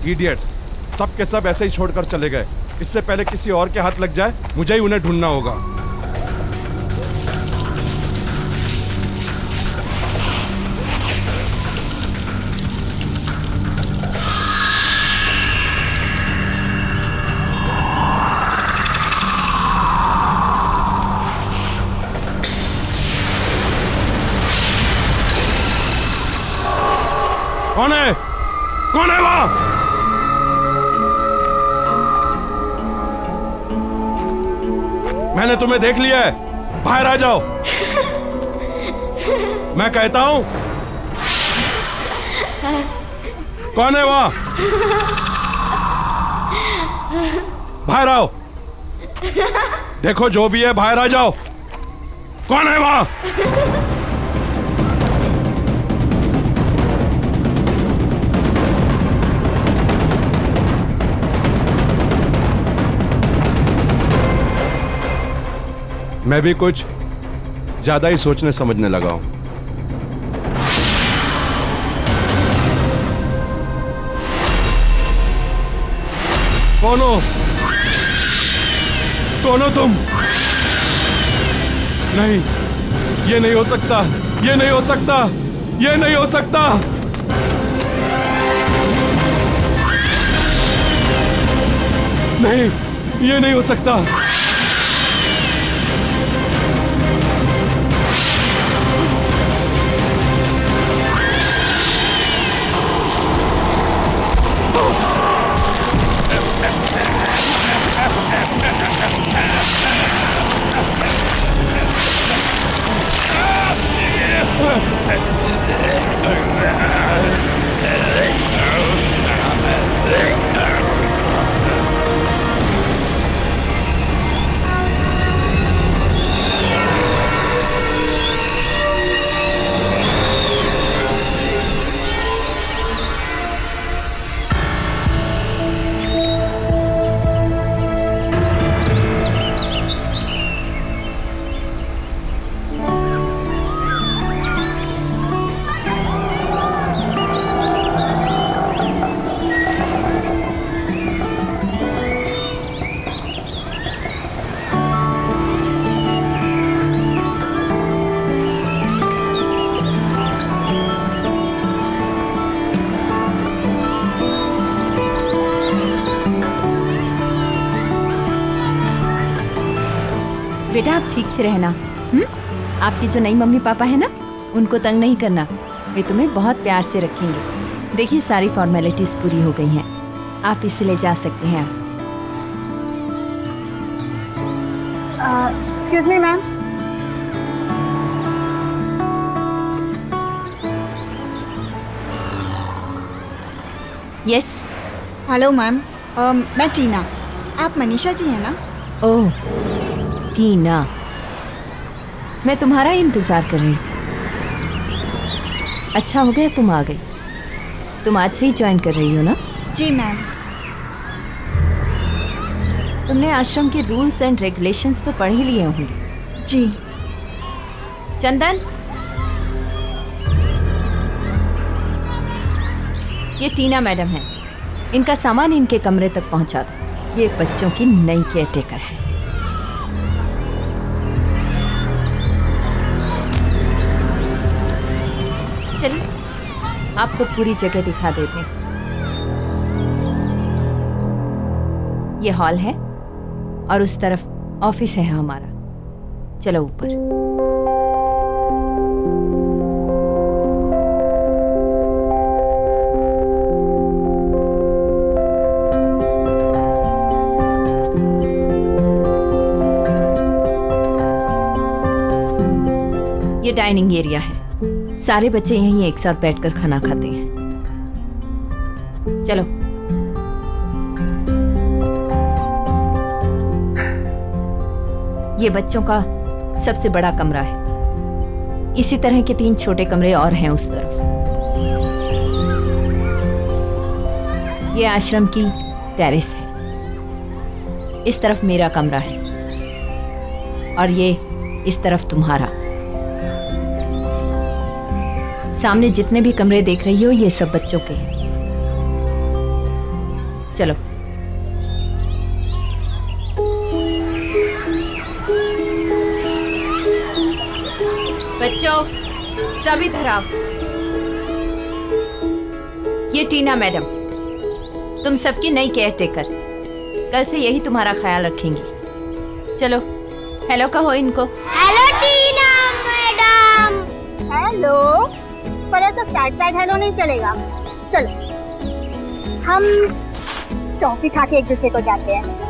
इडियट, सब के सब ऐसे ही छोड़कर चले गए। इससे पहले किसी और के हाथ लग जाए, मुझे ही उन्हें ढूंढना होगा। कौन है? कौन है वहां? मैंने तुम्हें देख लिया है, बाहर आ जाओ। मैं कहता हूं, कौन है वहां? बाहर आओ। देखो जो भी है, बाहर आ जाओ। कौन है वहां? मैं भी कुछ ज्यादा ही सोचने समझने लगा हूं। कौन हो? कौन हो तुम? नहीं, ये नहीं हो सकता, ये नहीं हो सकता, ये नहीं हो सकता। नहीं, ये नहीं हो सकता। बेटा आप ठीक से रहना। आपकी जो नई मम्मी पापा है ना, उनको तंग नहीं करना, वे तुम्हें बहुत प्यार से रखेंगे। देखिए सारी फॉर्मेलिटीज पूरी हो गई हैं, आप इसे ले जा सकते हैं। Excuse me ma'am. Yes. Hello ma'am, मैं टीना। आप मनीषा जी हैं ना? ओह टीना, मैं तुम्हारा इंतजार कर रही थी। अच्छा हो गया तुम आ गई। तुम आज से ही ज्वाइन कर रही हो ना? जी मैम। तुमने आश्रम के रूल्स एंड रेगुलेशंस तो पढ़ ही लिए होंगे। जी। चंदन, ये टीना मैडम है, इनका सामान इनके कमरे तक पहुंचा दो। ये बच्चों की नई केयरटेकर है। चलिए आपको पूरी जगह दिखा देते हैं। ये हॉल है और उस तरफ ऑफिस है हमारा। चलो ऊपर। ये डाइनिंग एरिया है, सारे बच्चे यहीं एक साथ बैठकर खाना खाते हैं। चलो। ये बच्चों का सबसे बड़ा कमरा है। इसी तरह के 3 छोटे कमरे और हैं उस तरफ। ये आश्रम की टेरेस है। इस तरफ मेरा कमरा है और ये इस तरफ तुम्हारा। सामने जितने भी कमरे देख रही हो ये सब बच्चों के हैं। चलो। बच्चों सब इधर आओ। ये टीना मैडम, तुम सबकी नई केयरटेकर। कल से यही तुम्हारा ख्याल रखेंगी। चलो हेलो कहो इनको। हेलो टीना मैडम। हेलो। पर ऐसा साइड हेलो नहीं चलेगा। चलो हम टॉफी खा के एक दूसरे को जाते हैं।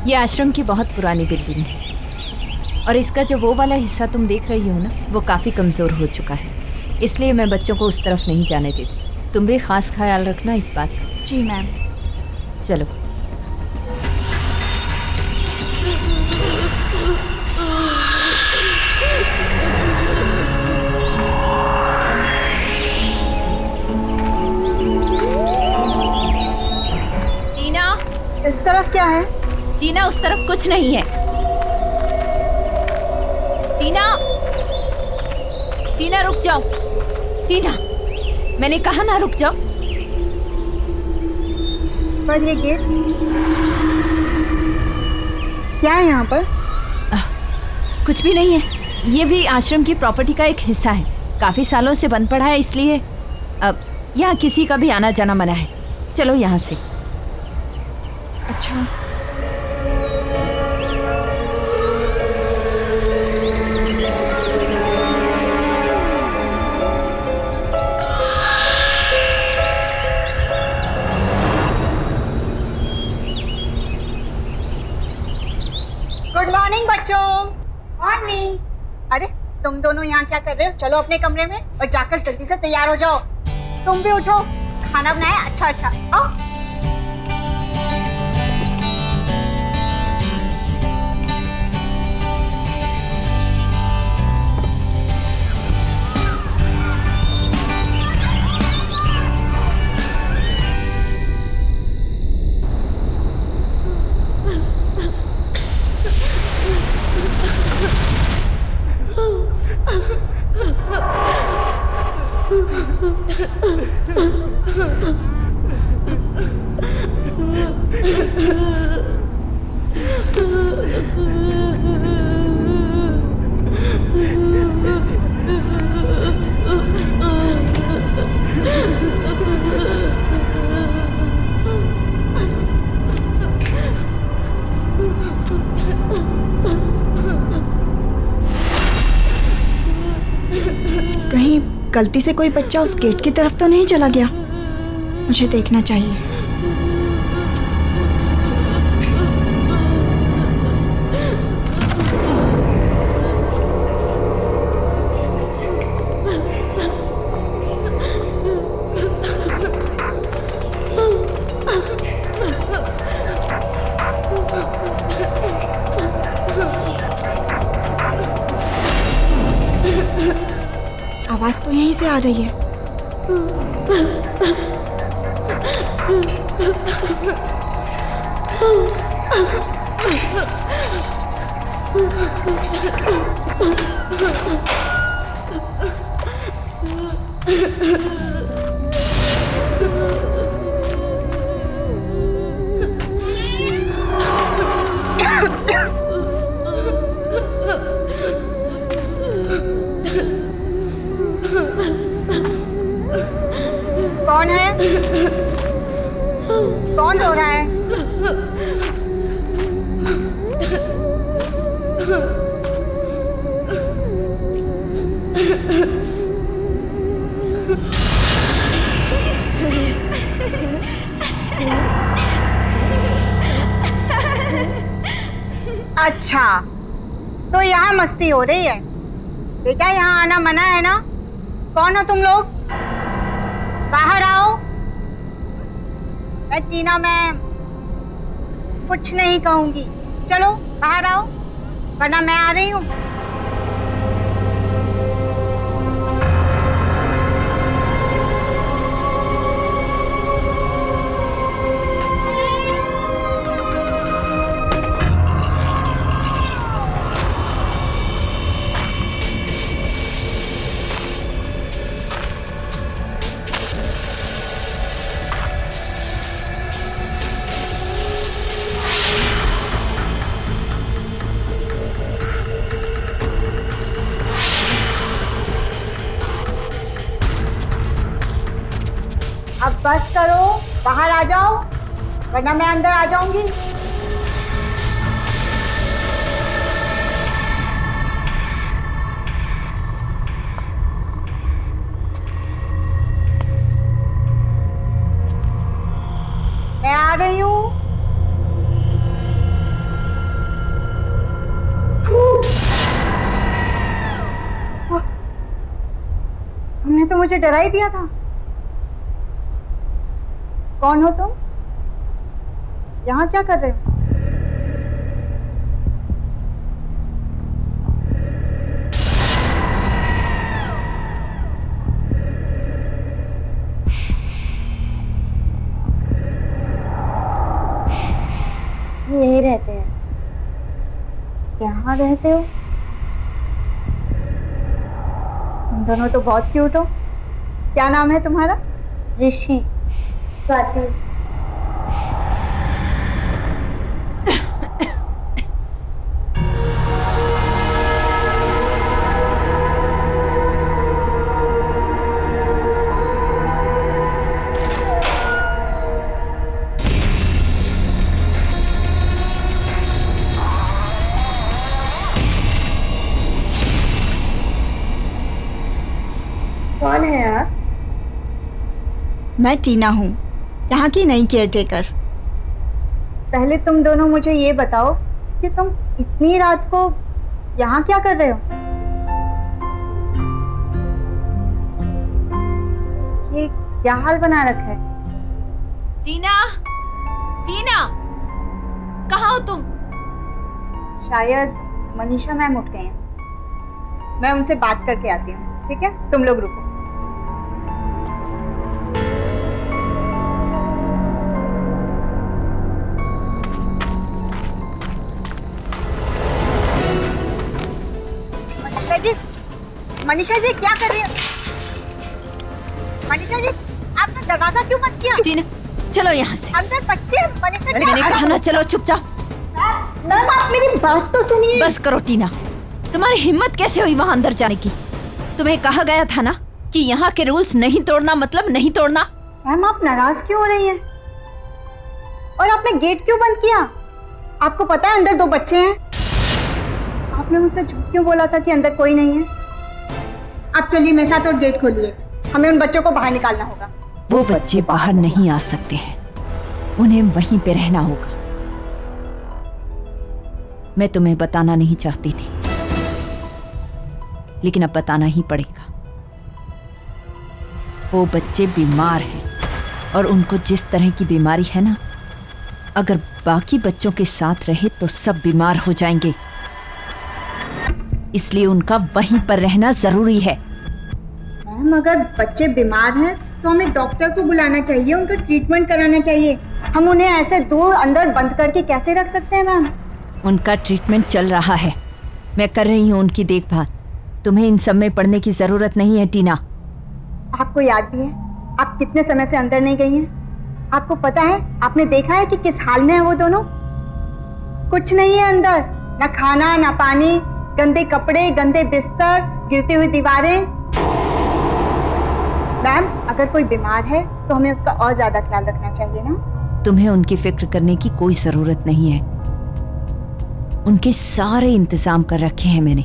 ये आश्रम की बहुत पुरानी बिल्डिंग है और इसका जो वो वाला हिस्सा तुम देख रही हो ना, वो काफ़ी कमज़ोर हो चुका है। इसलिए मैं बच्चों को उस तरफ नहीं जाने देती। तुम भी खास ख्याल रखना इस बात का। जी मैम। चलो। टीना, इस तरफ क्या है? टीना उस तरफ कुछ नहीं है। टीना, टीना रुक जाओ। टीना, मैंने कहा ना रुक जाओ। पर ये गेट क्या है यहाँ पर? कुछ भी नहीं है। ये भी आश्रम की प्रॉपर्टी का एक हिस्सा है। काफी सालों से बंद पड़ा है, इसलिए अब यहाँ किसी का भी आना जाना मना है। चलो यहाँ से। अच्छा। गुड मॉर्निंग बच्चों। मॉर्निंग। अरे तुम दोनों यहाँ क्या कर रहे हो? चलो अपने कमरे में और जाकर जल्दी से तैयार हो जाओ। तुम भी उठो, खाना बनाया अच्छा अच्छा। आओ। कहीं गलती से कोई बच्चा उस गेट की तरफ तो नहीं चला गया? मुझे देखना चाहिए। आवाज तो यहीं से आ रही है। कौन है? कौन रो रहा है? अच्छा, तो यहाँ मस्ती हो रही है। बेटा यहाँ आना मना है ना? कौन हो तुम लोग? बाहर आओ। मैं टीना, मैं कुछ नहीं कहूंगी। चलो बाहर आओ, वरना मैं आ रही हूँ। अब बस करो, बाहर आ जाओ, वरना मैं अंदर आ जाऊंगी। मैं आ रही हूँ। तुमने तो मुझे डरा ही दिया था। कौन हो तुम? यहाँ क्या कर रहे हो? यहीं रहते हैं। यहाँ रहते हो? तुम दोनों तो बहुत क्यूट हो। क्या नाम है तुम्हारा? ऋषि। स्वाति। कौन है आप? मैं टीना हूँ, यहाँ की नई केयरटेकर। पहले तुम दोनों मुझे ये बताओ कि तुम इतनी रात को यहाँ क्या कर रहे हो? ये क्या हाल बना रखा है? टीना, टीना, कहाँ हो तुम? शायद मनीषा मैम उठ गए हैं। मैं उनसे बात करके आती हूँ, ठीक है? तुम लोग रुको। मनीषा जी क्या कर रही है? मनीषा जी आपने दरवाजा क्यों बंद किया? टीना चलो यहाँ से। अंदर बच्चे। मनीषा जी मैंने कहा ना चलो चुपचाप। मैम आप मेरी बात तो सुनिए। बस करो टीना, तुम्हारी हिम्मत कैसे हुई वहाँ अंदर जाने की? तुम्हें कहा गया था ना कि यहाँ के रूल्स नहीं तोड़ना मतलब नहीं तोड़ना। मैम आप नाराज क्यों हो रही हैं? और आपने गेट क्यों बंद किया? आपको पता है अंदर 2 बच्चे हैं? आपने मुझसे झूठ क्यों बोला था कि अंदर कोई नहीं है? आप चलिए मेरे साथ और गेट खोलिए, हमें उन बच्चों को बाहर निकालना होगा। वो बच्चे बाहर नहीं आ सकते हैं, उन्हें वहीं पे रहना होगा। मैं तुम्हें बताना नहीं चाहती थी, लेकिन अब बताना ही पड़ेगा। वो बच्चे बीमार हैं और उनको जिस तरह की बीमारी है ना, अगर बाकी बच्चों के साथ रहे तो सब बीमार हो जाएंगे। इसलिए उनका वहीं पर रहना जरूरी है। मैम अगर बच्चे बीमार हैं तो हमें डॉक्टर को बुलाना चाहिए, उनका ट्रीटमेंट कराना चाहिए। हम उन्हें ऐसे दूर अंदर बंद करके कैसे रख सकते हैं मैम? उनका ट्रीटमेंट चल रहा है, मैं कर रही हूँ उनकी देखभाल। तुम्हें इन सब में पढ़ने की जरूरत नहीं है टीना। आपको याद भी है आप कितने समय से अंदर नहीं गई हैं? आपको पता है, आपने देखा है कि किस हाल में है वो दोनों? कुछ नहीं है अंदर, ना खाना ना पानी, गंदे कपड़े, गंदे बिस्तर, गिरती हुई दीवारें। मैम अगर कोई बीमार है तो हमें उसका और ज्यादा ख्याल रखना चाहिए ना? तुम्हें उनकी फिक्र करने की कोई जरूरत नहीं है। उनके सारे इंतजाम कर रखे हैं मैंने।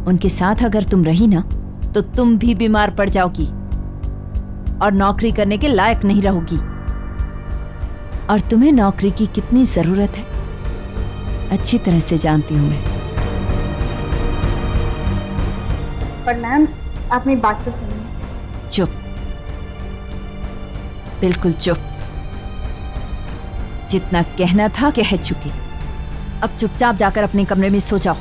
उनके साथ अगर तुम रही ना तो तुम भी बीमार पड़ जाओगी और नौकरी करने के लायक नहीं रहोगी। और तुम्हें नौकरी की कितनी जरूरत है अच्छी तरह से जानती हूं मैं। पर मैम आप मेरी बात तो सुनिए। चुप, बिल्कुल चुप। जितना कहना था कह चुकी। अब चुपचाप जाकर अपने कमरे में सो जाओ।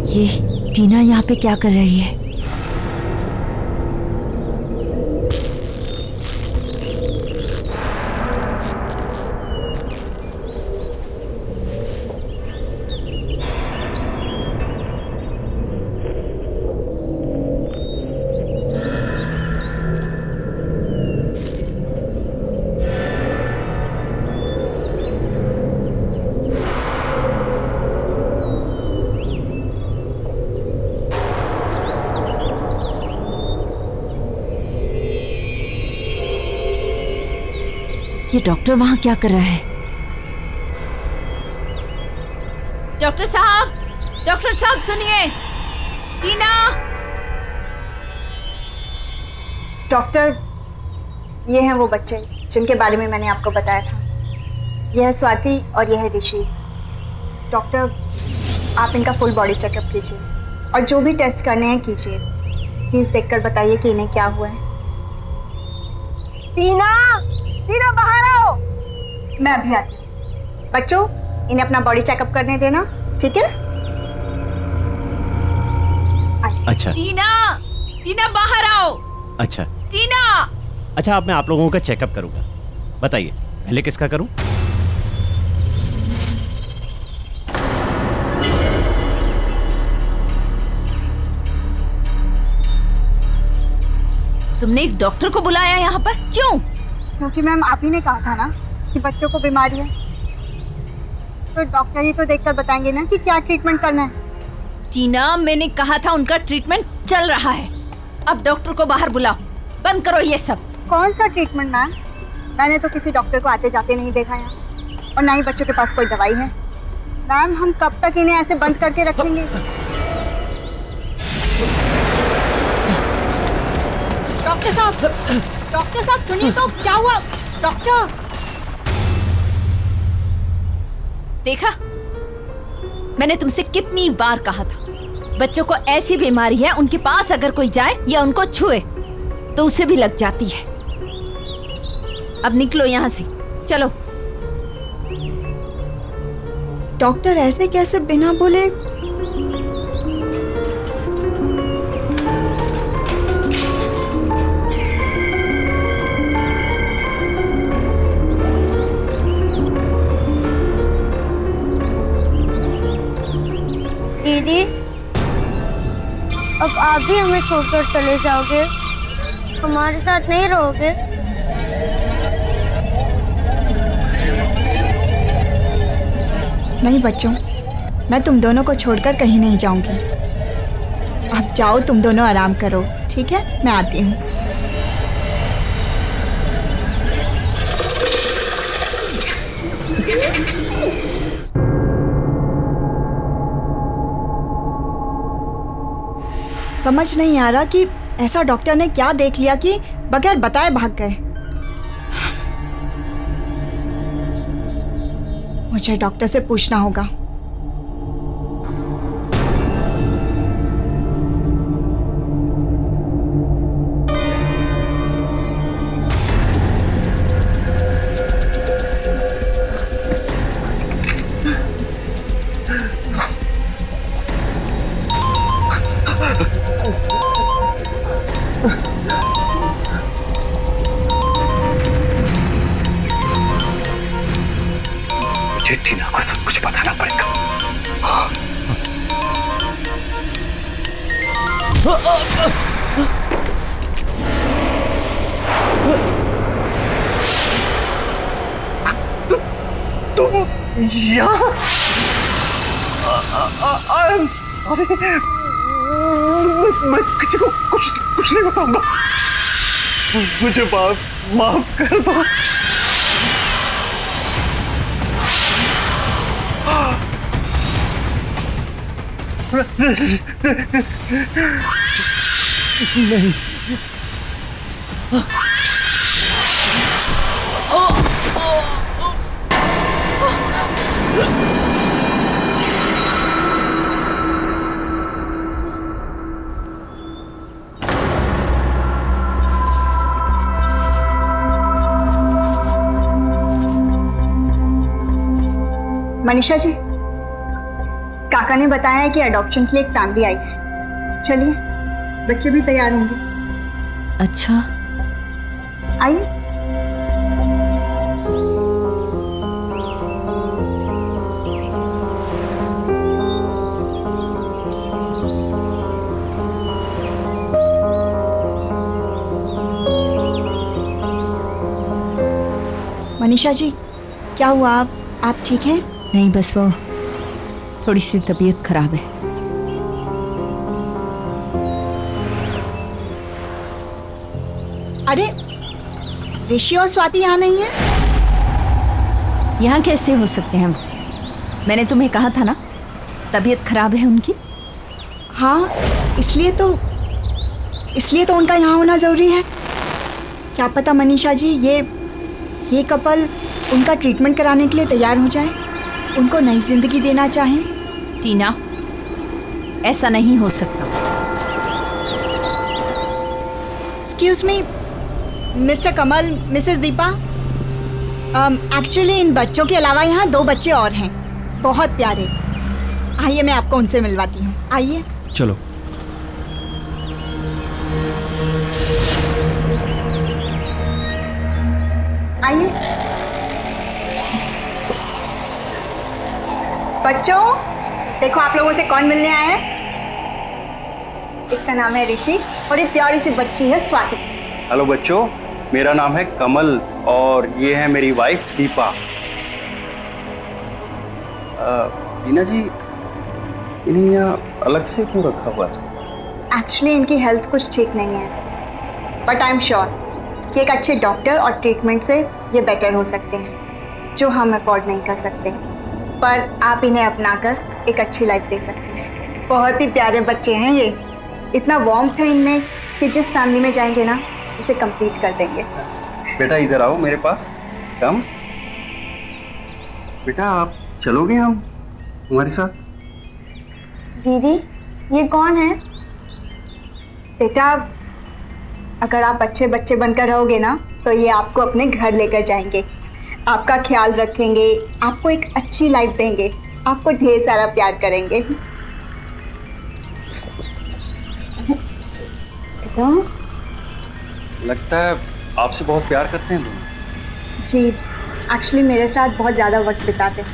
ये टीना यहाँ पे क्या कर रही है? ये डॉक्टर वहां क्या कर रहा है? डॉक्टर साहब सुनिए। टीना। डॉक्टर ये हैं वो बच्चे जिनके बारे में मैंने आपको बताया था। यह है स्वाति और यह है ऋषि। डॉक्टर आप इनका फुल बॉडी चेकअप कीजिए और जो भी टेस्ट करने हैं कीजिए। प्लीज देखकर बताइए कि इन्हें क्या हुआ है। टीना बाहर आओ। मैं अभी आती हूँ। बच्चों इन्हें अपना बॉडी चेकअप करने देना, ठीक है? अच्छा टीना बाहर आओ। अच्छा टीना। अच्छा अब मैं आप लोगों का चेकअप करूंगा। बताइए पहले किसका करूं? तुमने एक डॉक्टर को बुलाया यहाँ पर क्यों? क्योंकि मैम आप ही ने कहा था ना कि बच्चों को बीमारी है, तो डॉक्टर ही तो देखकर बताएंगे ना कि क्या ट्रीटमेंट करना है। टीना मैंने कहा था उनका ट्रीटमेंट चल रहा है। अब डॉक्टर को बाहर बुलाओ, बंद करो ये सब। कौन सा ट्रीटमेंट मैम? मैंने तो किसी डॉक्टर को आते जाते नहीं देखा यहाँ, और ना ही बच्चों के पास कोई दवाई है। मैम हम कब तक इन्हें ऐसे बंद करके रखेंगे? डॉक्टर साहब सुनिए तो क्या हुआ? डॉक्टर देखा, मैंने तुमसे कितनी बार कहा था बच्चों को ऐसी बीमारी है उनके पास अगर कोई जाए या उनको छुए तो उसे भी लग जाती है। अब निकलो यहाँ से, चलो। डॉक्टर ऐसे कैसे बिना बोले? दीदी अब आप भी हमें छोड़कर चले जाओगे, हमारे साथ नहीं रहोगे? नहीं बच्चों, मैं तुम दोनों को छोड़कर कहीं नहीं जाऊंगी। अब जाओ, तुम दोनों आराम करो, ठीक है? मैं आती हूँ। समझ नहीं आ रहा कि ऐसा डॉक्टर ने क्या देख लिया कि बगैर बताए भाग गए। मुझे डॉक्टर से पूछना होगा। मुझे टीना को सब कुछ बताना पड़ेगा। तुम यहाँ? मैं किसी को कुछ नहीं बताऊंगा। मुझे माफ कर दो। नहीं। मनीषा जी, काका ने बताया है कि अडॉप्शन के लिए एक फैमिली आई है। चलिए, बच्चे भी तैयार होंगे। अच्छा, आइए। मनीषा जी, क्या हुआ? आप ठीक हैं? नहीं, बस वो थोड़ी सी तबीयत खराब है। अरे, ऋषि और स्वाति यहाँ नहीं है? यहाँ कैसे हो सकते हैं? मैंने तुम्हें कहा था ना, तबीयत खराब है उनकी। हाँ, इसलिए तो उनका यहाँ होना जरूरी है। क्या पता मनीषा जी, ये कपल उनका ट्रीटमेंट कराने के लिए तैयार हो जाए, उनको नई जिंदगी देना चाहें। टीना, ऐसा नहीं हो सकता। Excuse me, mister Kamal, Mrs Deepa. Actually in बच्चों के अलावा यहाँ 2 बच्चे और हैं, बहुत प्यारे। आइए, मैं आपको उनसे मिलवाती हूँ। आइए। चलो। आइए। बच्चों, देखो आप लोगों से कौन मिलने आया है। इसका नाम है ऋषि और ये प्यारी सी बच्ची है स्वाति। हेलो बच्चों, मेरा नाम है कमल और ये है मेरी वाइफ दीपा। टीना जी, इन्हें यहाँ अलग से क्यों रखा हुआ है? एक्चुअली इनकी हेल्थ कुछ ठीक नहीं है, बट आई एम श्योर कि एक अच्छे डॉक्टर और ट्रीटमेंट से ये बेटर हो सकते हैं, जो हम अफोर्ड नहीं कर सकते। पर आप इन्हें अपनाकर एक अच्छी लाइफ दे सकते हैं। बहुत ही प्यारे बच्चे हैं ये, इतना वार्मथ है इनमें कि जिस फैमिली में जाएंगे ना, उसे कंप्लीट कर देंगे। बेटा इधर आओ मेरे पास, कम। बेटा आप चलोगे हम हमारे साथ? दीदी, ये कौन है? बेटा, अगर आप अच्छे बच्चे बनकर रहोगे ना, तो ये आपको अपने घर लेकर जाएंगे, आपका ख्याल रखेंगे, आपको एक अच्छी लाइफ देंगे, आपको ढेर सारा प्यार करेंगे। लगता है आपसे बहुत प्यार करते हैं दोनों। जी, एक्चुअली मेरे साथ बहुत ज़्यादा वक्त बिताते हैं।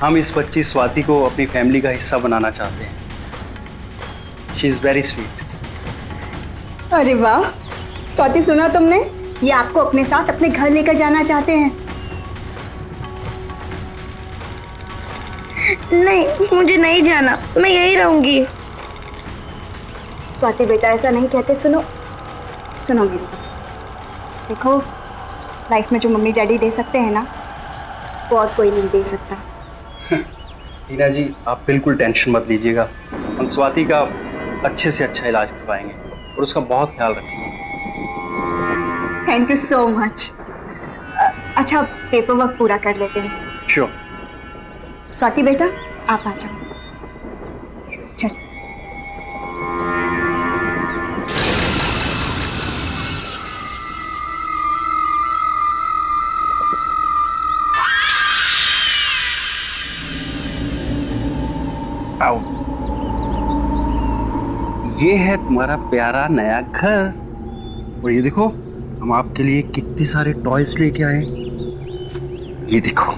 हम इस बच्ची स्वाति को अपनी फैमिली का हिस्सा बनाना चाहते हैं। She is very sweet. अरे वाह स्वाति, सुना तुमने? ये आपको अपने साथ अपने घर लेकर जाना चाहते हैं। नहीं, मुझे नहीं जाना, मैं यहीं रहूंगी। स्वाति बेटा, ऐसा नहीं कहते। सुनो सुनो मेरी बात। देखो, लाइफ में जो मम्मी डैडी दे सकते हैं ना, वो और कोई नहीं दे सकता। टीना जी, आप बिल्कुल टेंशन मत लीजिएगा। हम स्वाति का अच्छे से अच्छा इलाज करवाएंगे और उसका बहुत ख्याल रखेंगे। Thank you so much. अच्छा, पेपर वर्क पूरा कर लेते हैं। श्योर। स्वाति बेटा, आप आ जाओ। चल। आओ। ये है तुम्हारा प्यारा नया घर, और ये देखो हम आपके लिए कितने सारे टॉयज लेके आए। ये देखो,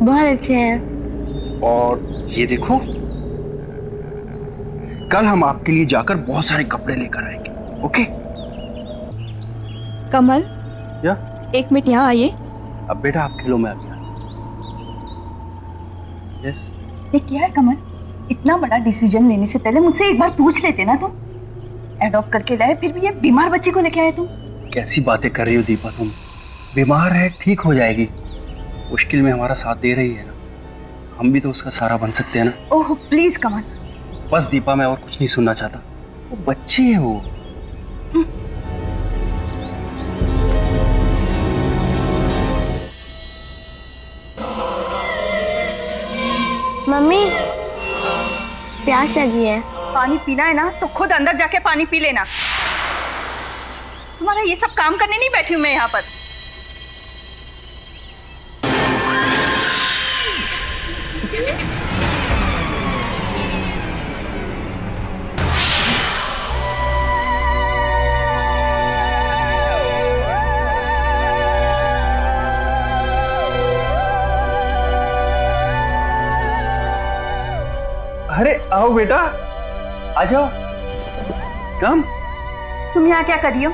बहुत अच्छे हैं। और ये देखो, कल हम आपके लिए जाकर बहुत सारे कपड़े लेकर आएंगे। ओके? कमल, या? 1 मिनट यहाँ आइए। अब बेटा आप खेलो, मैं आ गया। यस। ये क्या है कमल? इतना बड़ा डिसीजन लेने से पहले मुझसे एक बार पूछ लेते ना तुम। एडॉप्ट करके लाए, फिर भी ये बीमार बच्चे को लेके आए तुम। कैसी बातें कर रही हो दीपा तुम? बीमार है, ठीक हो जाएगी। मुश्किल में हमारा साथ दे रही है ना, हम भी तो उसका सहारा बन सकते हैं ना। ओह प्लीज कमल। बस दीपा, मैं और कुछ नहीं सुनना चाहता। वो बच्चे है वो। मम्मी, प्यास लगी है। पानी पीना है ना तो खुद अंदर जाके पानी पी लेना। तुम्हारा ये सब काम करने नहीं बैठी हूँ मैं यहाँ पर। अरे आओ बेटा, आ जाओ। कम। तुम यहाँ क्या कर रही हो?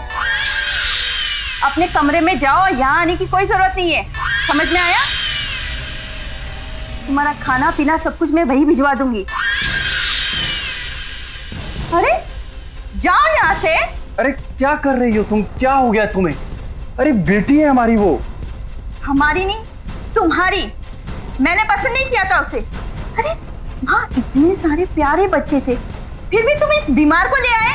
अपने कमरे में जाओ, यहाँ आने की कोई जरूरत नहीं है। समझ में आया? तुम्हारा खाना पीना सब कुछ मैं वही भिजवा दूंगी। अरे जाओ यहाँ से। अरे क्या कर रही हो तुम? क्या हो गया तुम्हें? अरे बेटी है हमारी वो। हमारी नहीं, तुम्हारी। मैंने पसंद नहीं किया था उसे। अरे वहाँ इतने सारे प्यारे बच्चे थे, फिर भी तुम इस बीमार को ले आए।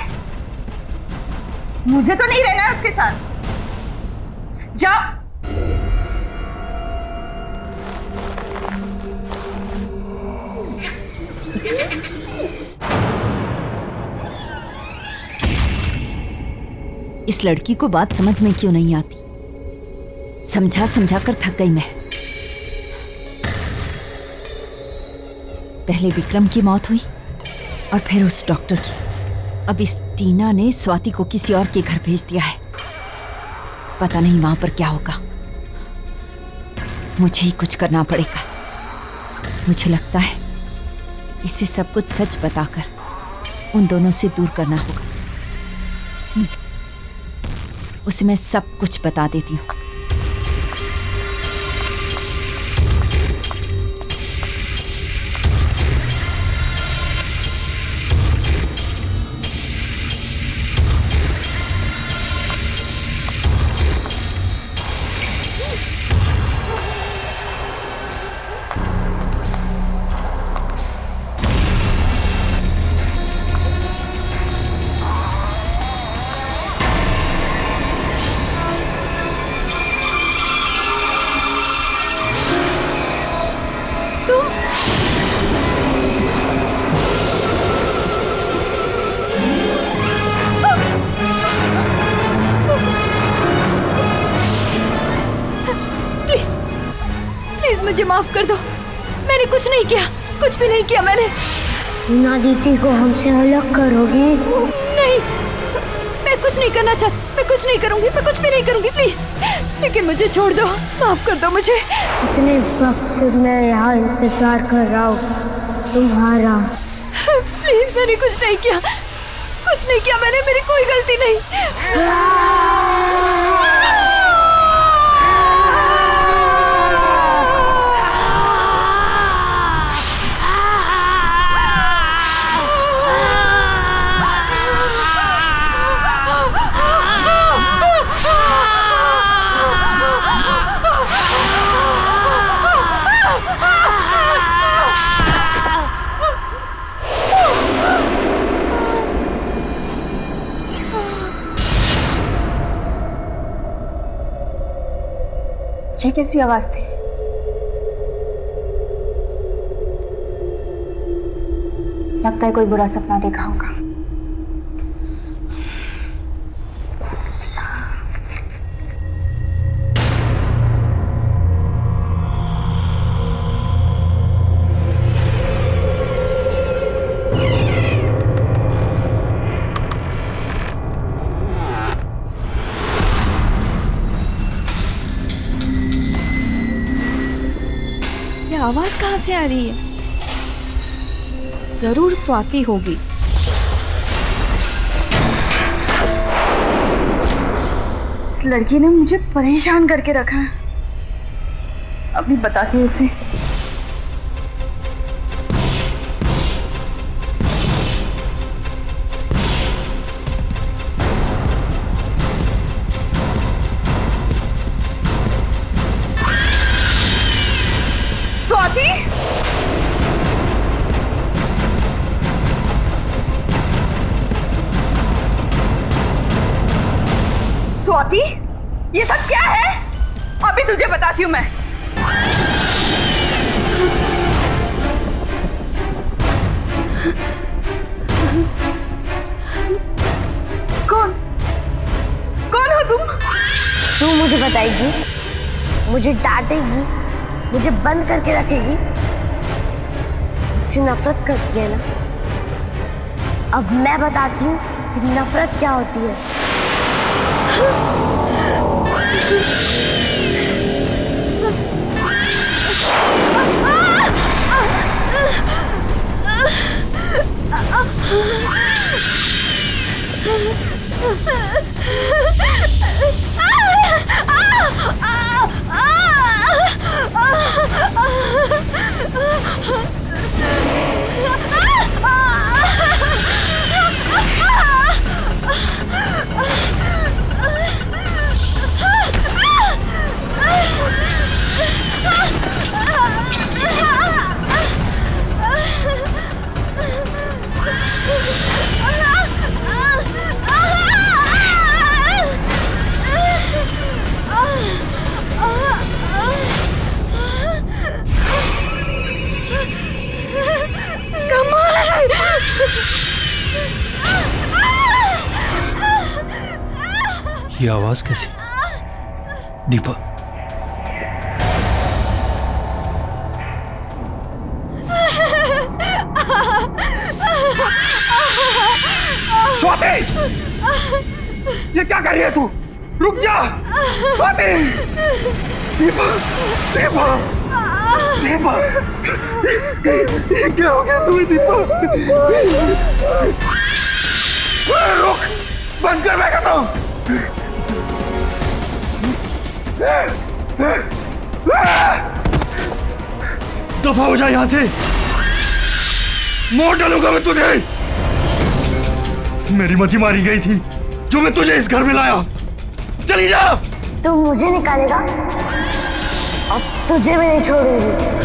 मुझे तो नहीं रहना है उसके साथ। जाओ। इस लड़की को बात समझ में क्यों नहीं आती? समझा समझा कर थक गई मैं। पहले विक्रम की मौत हुई और फिर उस डॉक्टर की। अब इस टीना ने स्वाति को किसी और के घर भेज दिया है। पता नहीं वहां पर क्या होगा। मुझे ही कुछ करना पड़ेगा। मुझे लगता है इसे सब कुछ सच बताकर उन दोनों से दूर करना होगा। उसे मैं सब कुछ बता देती हूँ। मुझे माफ कर दो। मैंने कुछ नहीं किया, कुछ भी नहीं किया मैंने। टीना दीदी को हमसे अलग करोगी? नहीं, मैं कुछ नहीं करना चाहती। मैं कुछ नहीं करूंगी, मैं कुछ भी नहीं करूंगी, प्लीज। लेकिन मुझे छोड़ दो, माफ कर दो मुझे। इतने वक्त से मैं यहाँ इंतजार कर रहा हूँ तुम्हारा। प्लीज, मैंने कुछ नहीं किया, कुछ नहीं किया मैंने। मेरी कोई गलती नहीं। ये कैसी आवाज थी? लगता है कोई बुरा सपना देखा होगा। ये आवाज कहाँ से आ रही है? जरूर स्वाति होगी। इस लड़की ने मुझे परेशान करके रखा है। अभी बताती हूँ उसे। स्वाति, स्वाति, ये सब क्या है? अभी तुझे बताती हूँ मैं। कौन कौन हो तुम? तू मुझे बताएगी, मुझे डांटेगी, मुझे बंद करके रखेगी? मुझसे नफरत करती है ना? अब मैं बताती हूँ कि नफरत क्या होती है। ये आवाज कैसी? दीपा, स्वाति, ये क्या कर रही है तू? रुक जा स्वाति। दीपा, दीपा, दीपा, ये क्या हो गया तुम्हें दीपा? रुक, बंद कर, मैं कहता हूँ। दफा हो जा यहां से, मोड़ डालूंगा मैं तुझे। मेरी मती मारी गई थी जो मैं तुझे इस घर में लाया। चली जा। तू मुझे निकालेगा और तुझे भी नहीं छोड़ूंगी।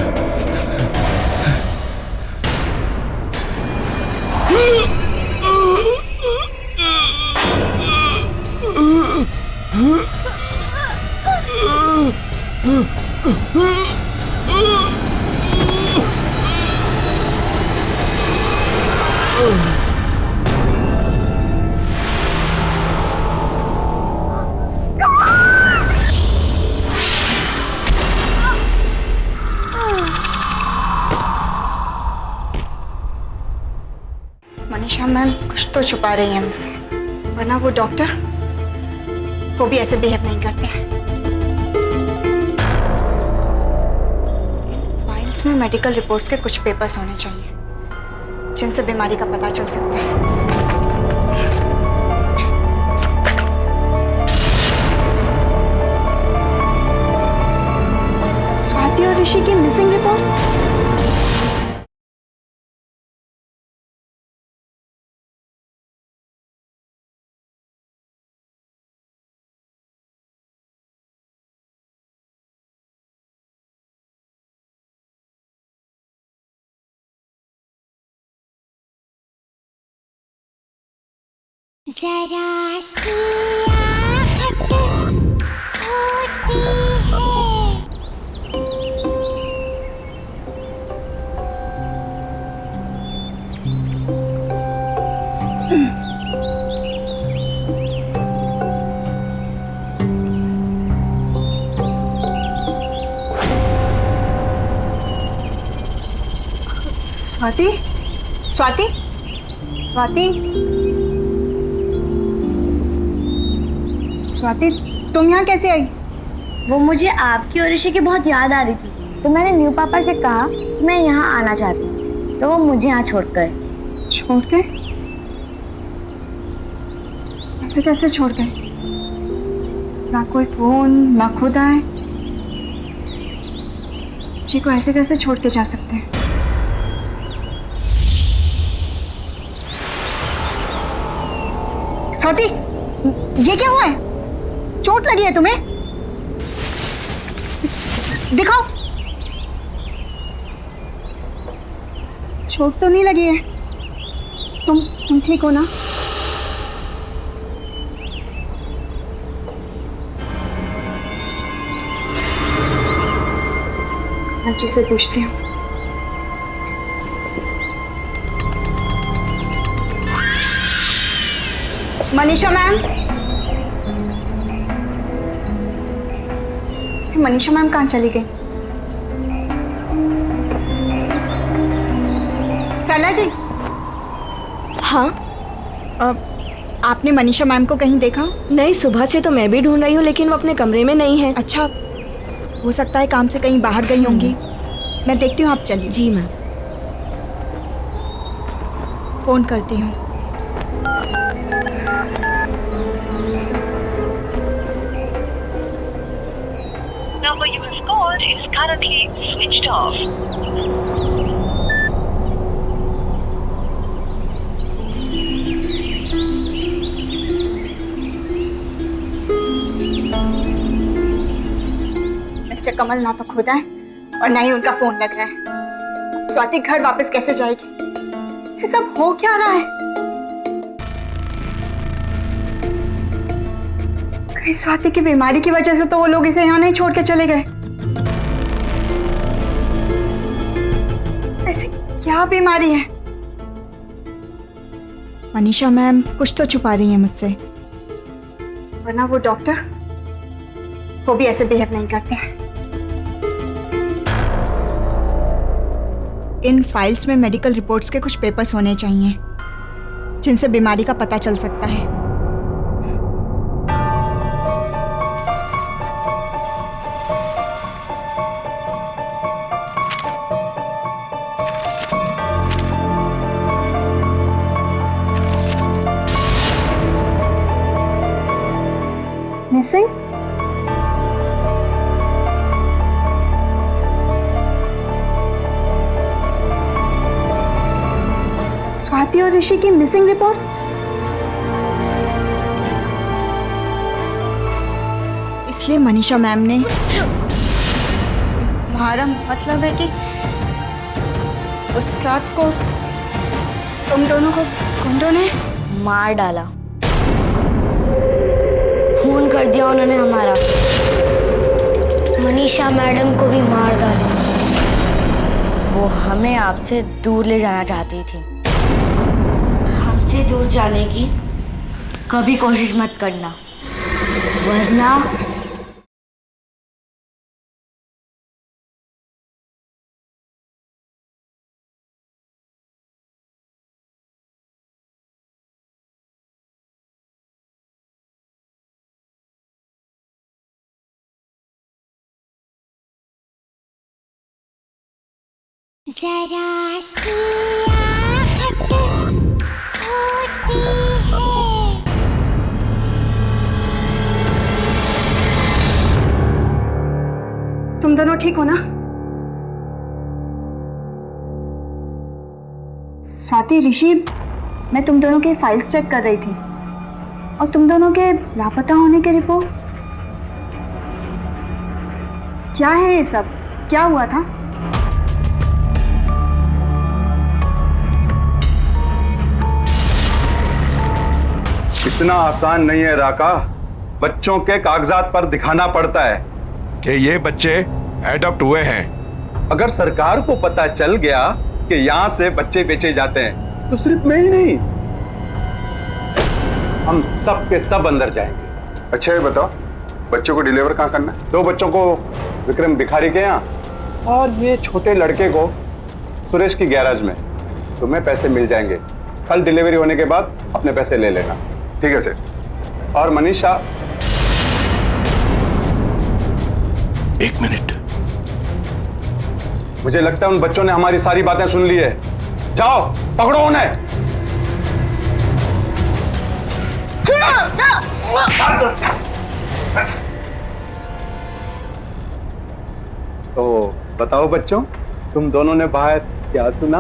मनीषा मैम कुछ तो छुपा रही है मुझसे, वरना वो डॉक्टर वो भी ऐसे बिहेव नहीं करते हैं। इन फाइल्स में मेडिकल रिपोर्ट्स के कुछ पेपर्स होने चाहिए जिनसे बीमारी का पता चल सकता है। स्वाति और ऋषि की मिसिंग रिपोर्ट्स। जरा सी आहट होती है स्वाति, स्वाति, स्वाति, स्वाति, तुम यहाँ कैसे आई? वो मुझे आपकी और ऋषि की बहुत याद आ रही थी, तो मैंने न्यू पापा से कहा कि मैं यहाँ आना चाहती हूँ, तो वो मुझे यहाँ छोड़ गए। छोड़ गए? ऐसे कैसे छोड़ गए? ना कोई फोन, ना खुद आए। जी को ऐसे कैसे छोड़ के जा सकते हैं? स्वाति, ये क्या हुआ है? चोट लगी है तुम्हें? दिखाओ। चोट तो नहीं लगी है। तुम ठीक हो ना? अच्छे से पूछती हूँ। मनीषा मैम, मनीषा मैम कहाँ चली गई? सरला जी। हाँ, आपने मनीषा मैम को कहीं देखा? नहीं, सुबह से तो मैं भी ढूंढ रही हूँ, लेकिन वो अपने कमरे में नहीं है। अच्छा, हो सकता है काम से कहीं बाहर गई होंगी। मैं देखती हूँ, आप चलिए। जी मैम। फोन करती हूँ। Number you have called is currently switched off. Mister Kamal ना तो खुद आए और ना ही उनका फोन लग रहा है। स्वाति घर वापस कैसे जाएगी? ये सब हो क्या रहा है? कहीं स्वाति की बीमारी की वजह से तो वो लोग इसे यहाँ नहीं छोड़ के चले गए। ऐसी क्या बीमारी है? मनीषा मैम कुछ तो छुपा रही है मुझसे, वरना वो डॉक्टर वो भी ऐसे बिहेव नहीं करते हैं। इन फाइल्स में मेडिकल रिपोर्ट्स के कुछ पेपर्स होने चाहिए जिनसे बीमारी का पता चल सकता है। मिसिंग? स्वाति और ऋषि की मिसिंग रिपोर्ट्स? इसलिए मनीषा मैम ने, तुम्हारा मतलब है कि उस रात को तुम दोनों को गुंडों ने मार डाला, खून कर दिया उन्होंने हमारा। मनीषा मैडम को भी मार डाला। वो हमें आपसे दूर ले जाना चाहती थी। हमसे दूर जाने की कभी कोशिश मत करना, वरना जरा सी आहट होती है। तुम दोनों ठीक हो ना? स्वाति, ऋषि, मैं तुम दोनों के फाइल्स चेक कर रही थी और तुम दोनों के लापता होने के रिपोर्ट। क्या है ये सब? क्या हुआ था? इतना आसान नहीं है राका। बच्चों के कागजात पर दिखाना पड़ता है कि ये बच्चे एडॉप्ट हुए हैं। अगर सरकार को पता चल गया कि यहाँ से बच्चे बेचे जाते हैं तो सिर्फ मैं ही नहीं, हम सब के सब अंदर जाएंगे। अच्छा ये बताओ, बच्चों को डिलीवर कहाँ करना है? 2 बच्चों को विक्रम भिखारी के यहाँ और ये छोटे लड़के को सुरेश की गैराज में। तुम्हें पैसे मिल जाएंगे। कल डिलीवरी होने के बाद अपने पैसे ले लेना। ठीक है सेठ। और मनीषा, 1 मिनट। मुझे लगता है उन बच्चों ने हमारी सारी बातें सुन ली है। जाओ पकड़ो उन्हें। तो बताओ बच्चों, तुम दोनों ने बाहर क्या सुना?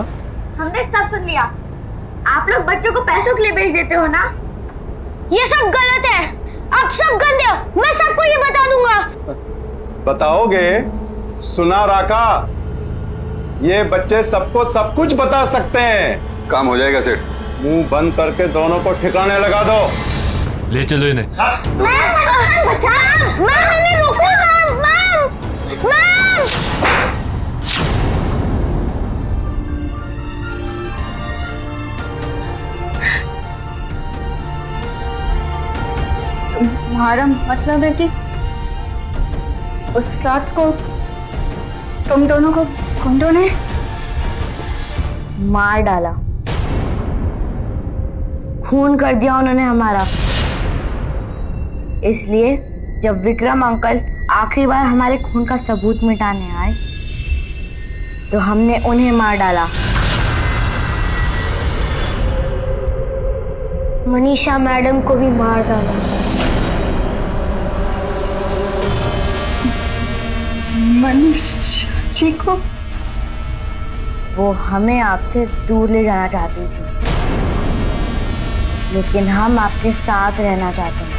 हमने सब सुन लिया। आप लोग बच्चों को पैसों के लिए बेच देते हो ना? ये सब गलत है। आप सब गंदे हो। मैं सबको ये बता दूंगा। बताओगे? सुना राका, ये बच्चे सबको सब कुछ बता सकते हैं। काम हो जाएगा सेठ। मुंह बंद करके दोनों को ठिकाने लगा दो। ले चलो इन्हें। मैंने रोको मैम। तुम्हारा मतलब है कि उस रात को तुम दोनों को गुंडों ने मार डाला, खून कर दिया उन्होंने हमारा। इसलिए जब विक्रम अंकल आखिरी बार हमारे खून का सबूत मिटाने आए तो हमने उन्हें मार डाला। मनीषा मैडम को भी मार डाला। मनीषा जी को? वो हमें आपसे दूर ले जाना चाहती थी, लेकिन हम आपके साथ रहना चाहते हैं।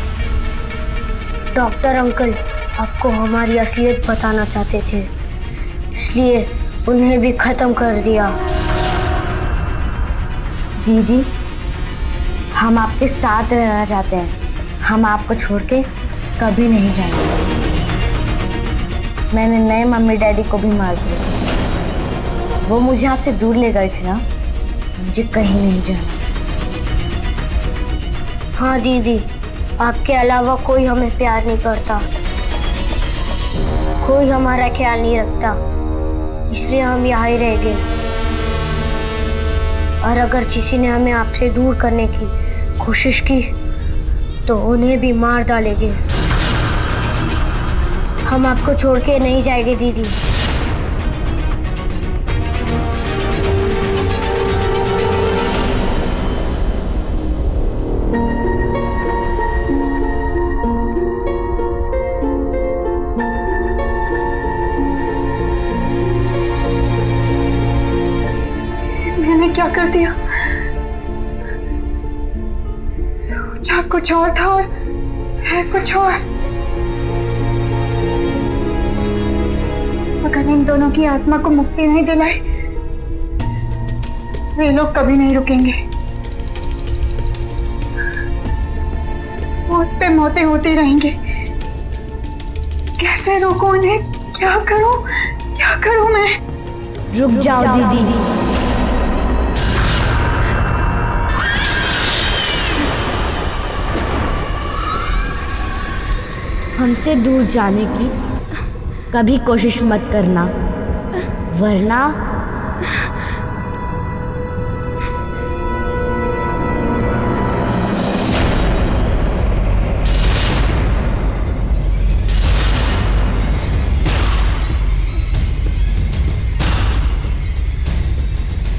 डॉक्टर अंकल आपको हमारी असलियत बताना चाहते थे, इसलिए उन्हें भी खत्म कर दिया। दीदी, हम आपके साथ रहना चाहते हैं। हम आपको छोड़ के कभी नहीं जाएंगे। मैंने नए मम्मी डैडी को भी मार दिया। वो मुझे आपसे दूर ले गए थे ना, मुझे कहीं नहीं जाना। हाँ दीदी, आपके अलावा कोई हमें प्यार नहीं करता, कोई हमारा ख्याल नहीं रखता, इसलिए हम यहाँ ही रह गए। और अगर किसी ने हमें आपसे दूर करने की कोशिश की तो उन्हें भी मार डालेंगे। हम आपको छोड़ के नहीं जाएंगे दीदी। मैंने क्या कर दिया? सोचा कुछ और था और है कुछ और। अगर इन दोनों की आत्मा को मुक्ति नहीं दिलाई, वे लोग कभी नहीं रुकेंगे। मौत पे मौतें होती रहेंगी। कैसे रोकूं उन्हें? क्या करूं मैं? रुक जाओ दीदी। हमसे दूर जाने की कभी कोशिश मत करना, वरना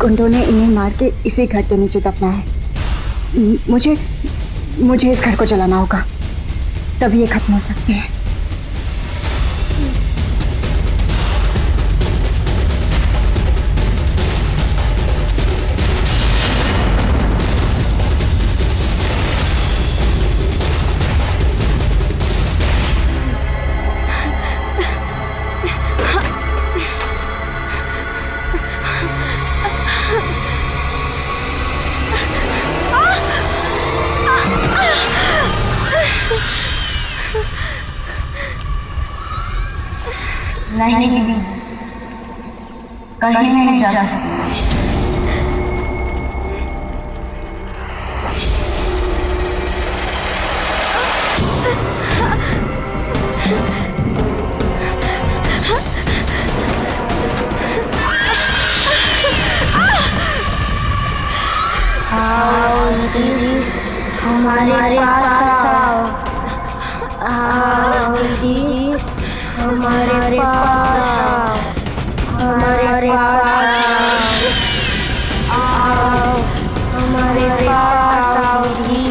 गुंडों ने इन्हें मार के इसी घर के नीचे दफना है। मुझे इस घर को जलाना होगा, तभी ये खत्म हो सकती है। नहीं दीदी, कहीं नहीं जा सकती। हमारे पास आओ, आओ दीदी, हमारे पास आओ, हमारे पास आओ, हमारे पास आओ दीदी।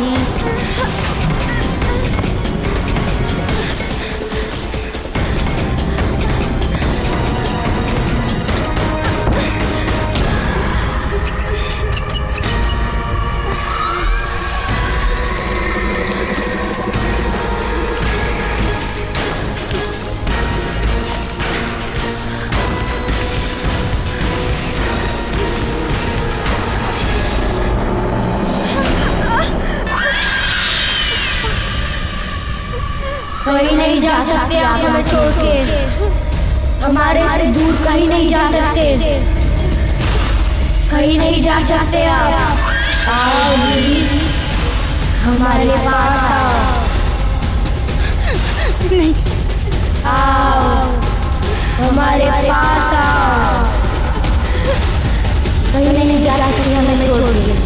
कहीं नहीं जा सकते आप हमें छोड़ के, हमारे से दूर कहीं नहीं जा सकते, कहीं नहीं जा सकते आप। आओ दीदी, हमारे पास आओ। नहीं, आओ हमारे पास आओ, कहीं नहीं जा सकते हमें छोड़ के।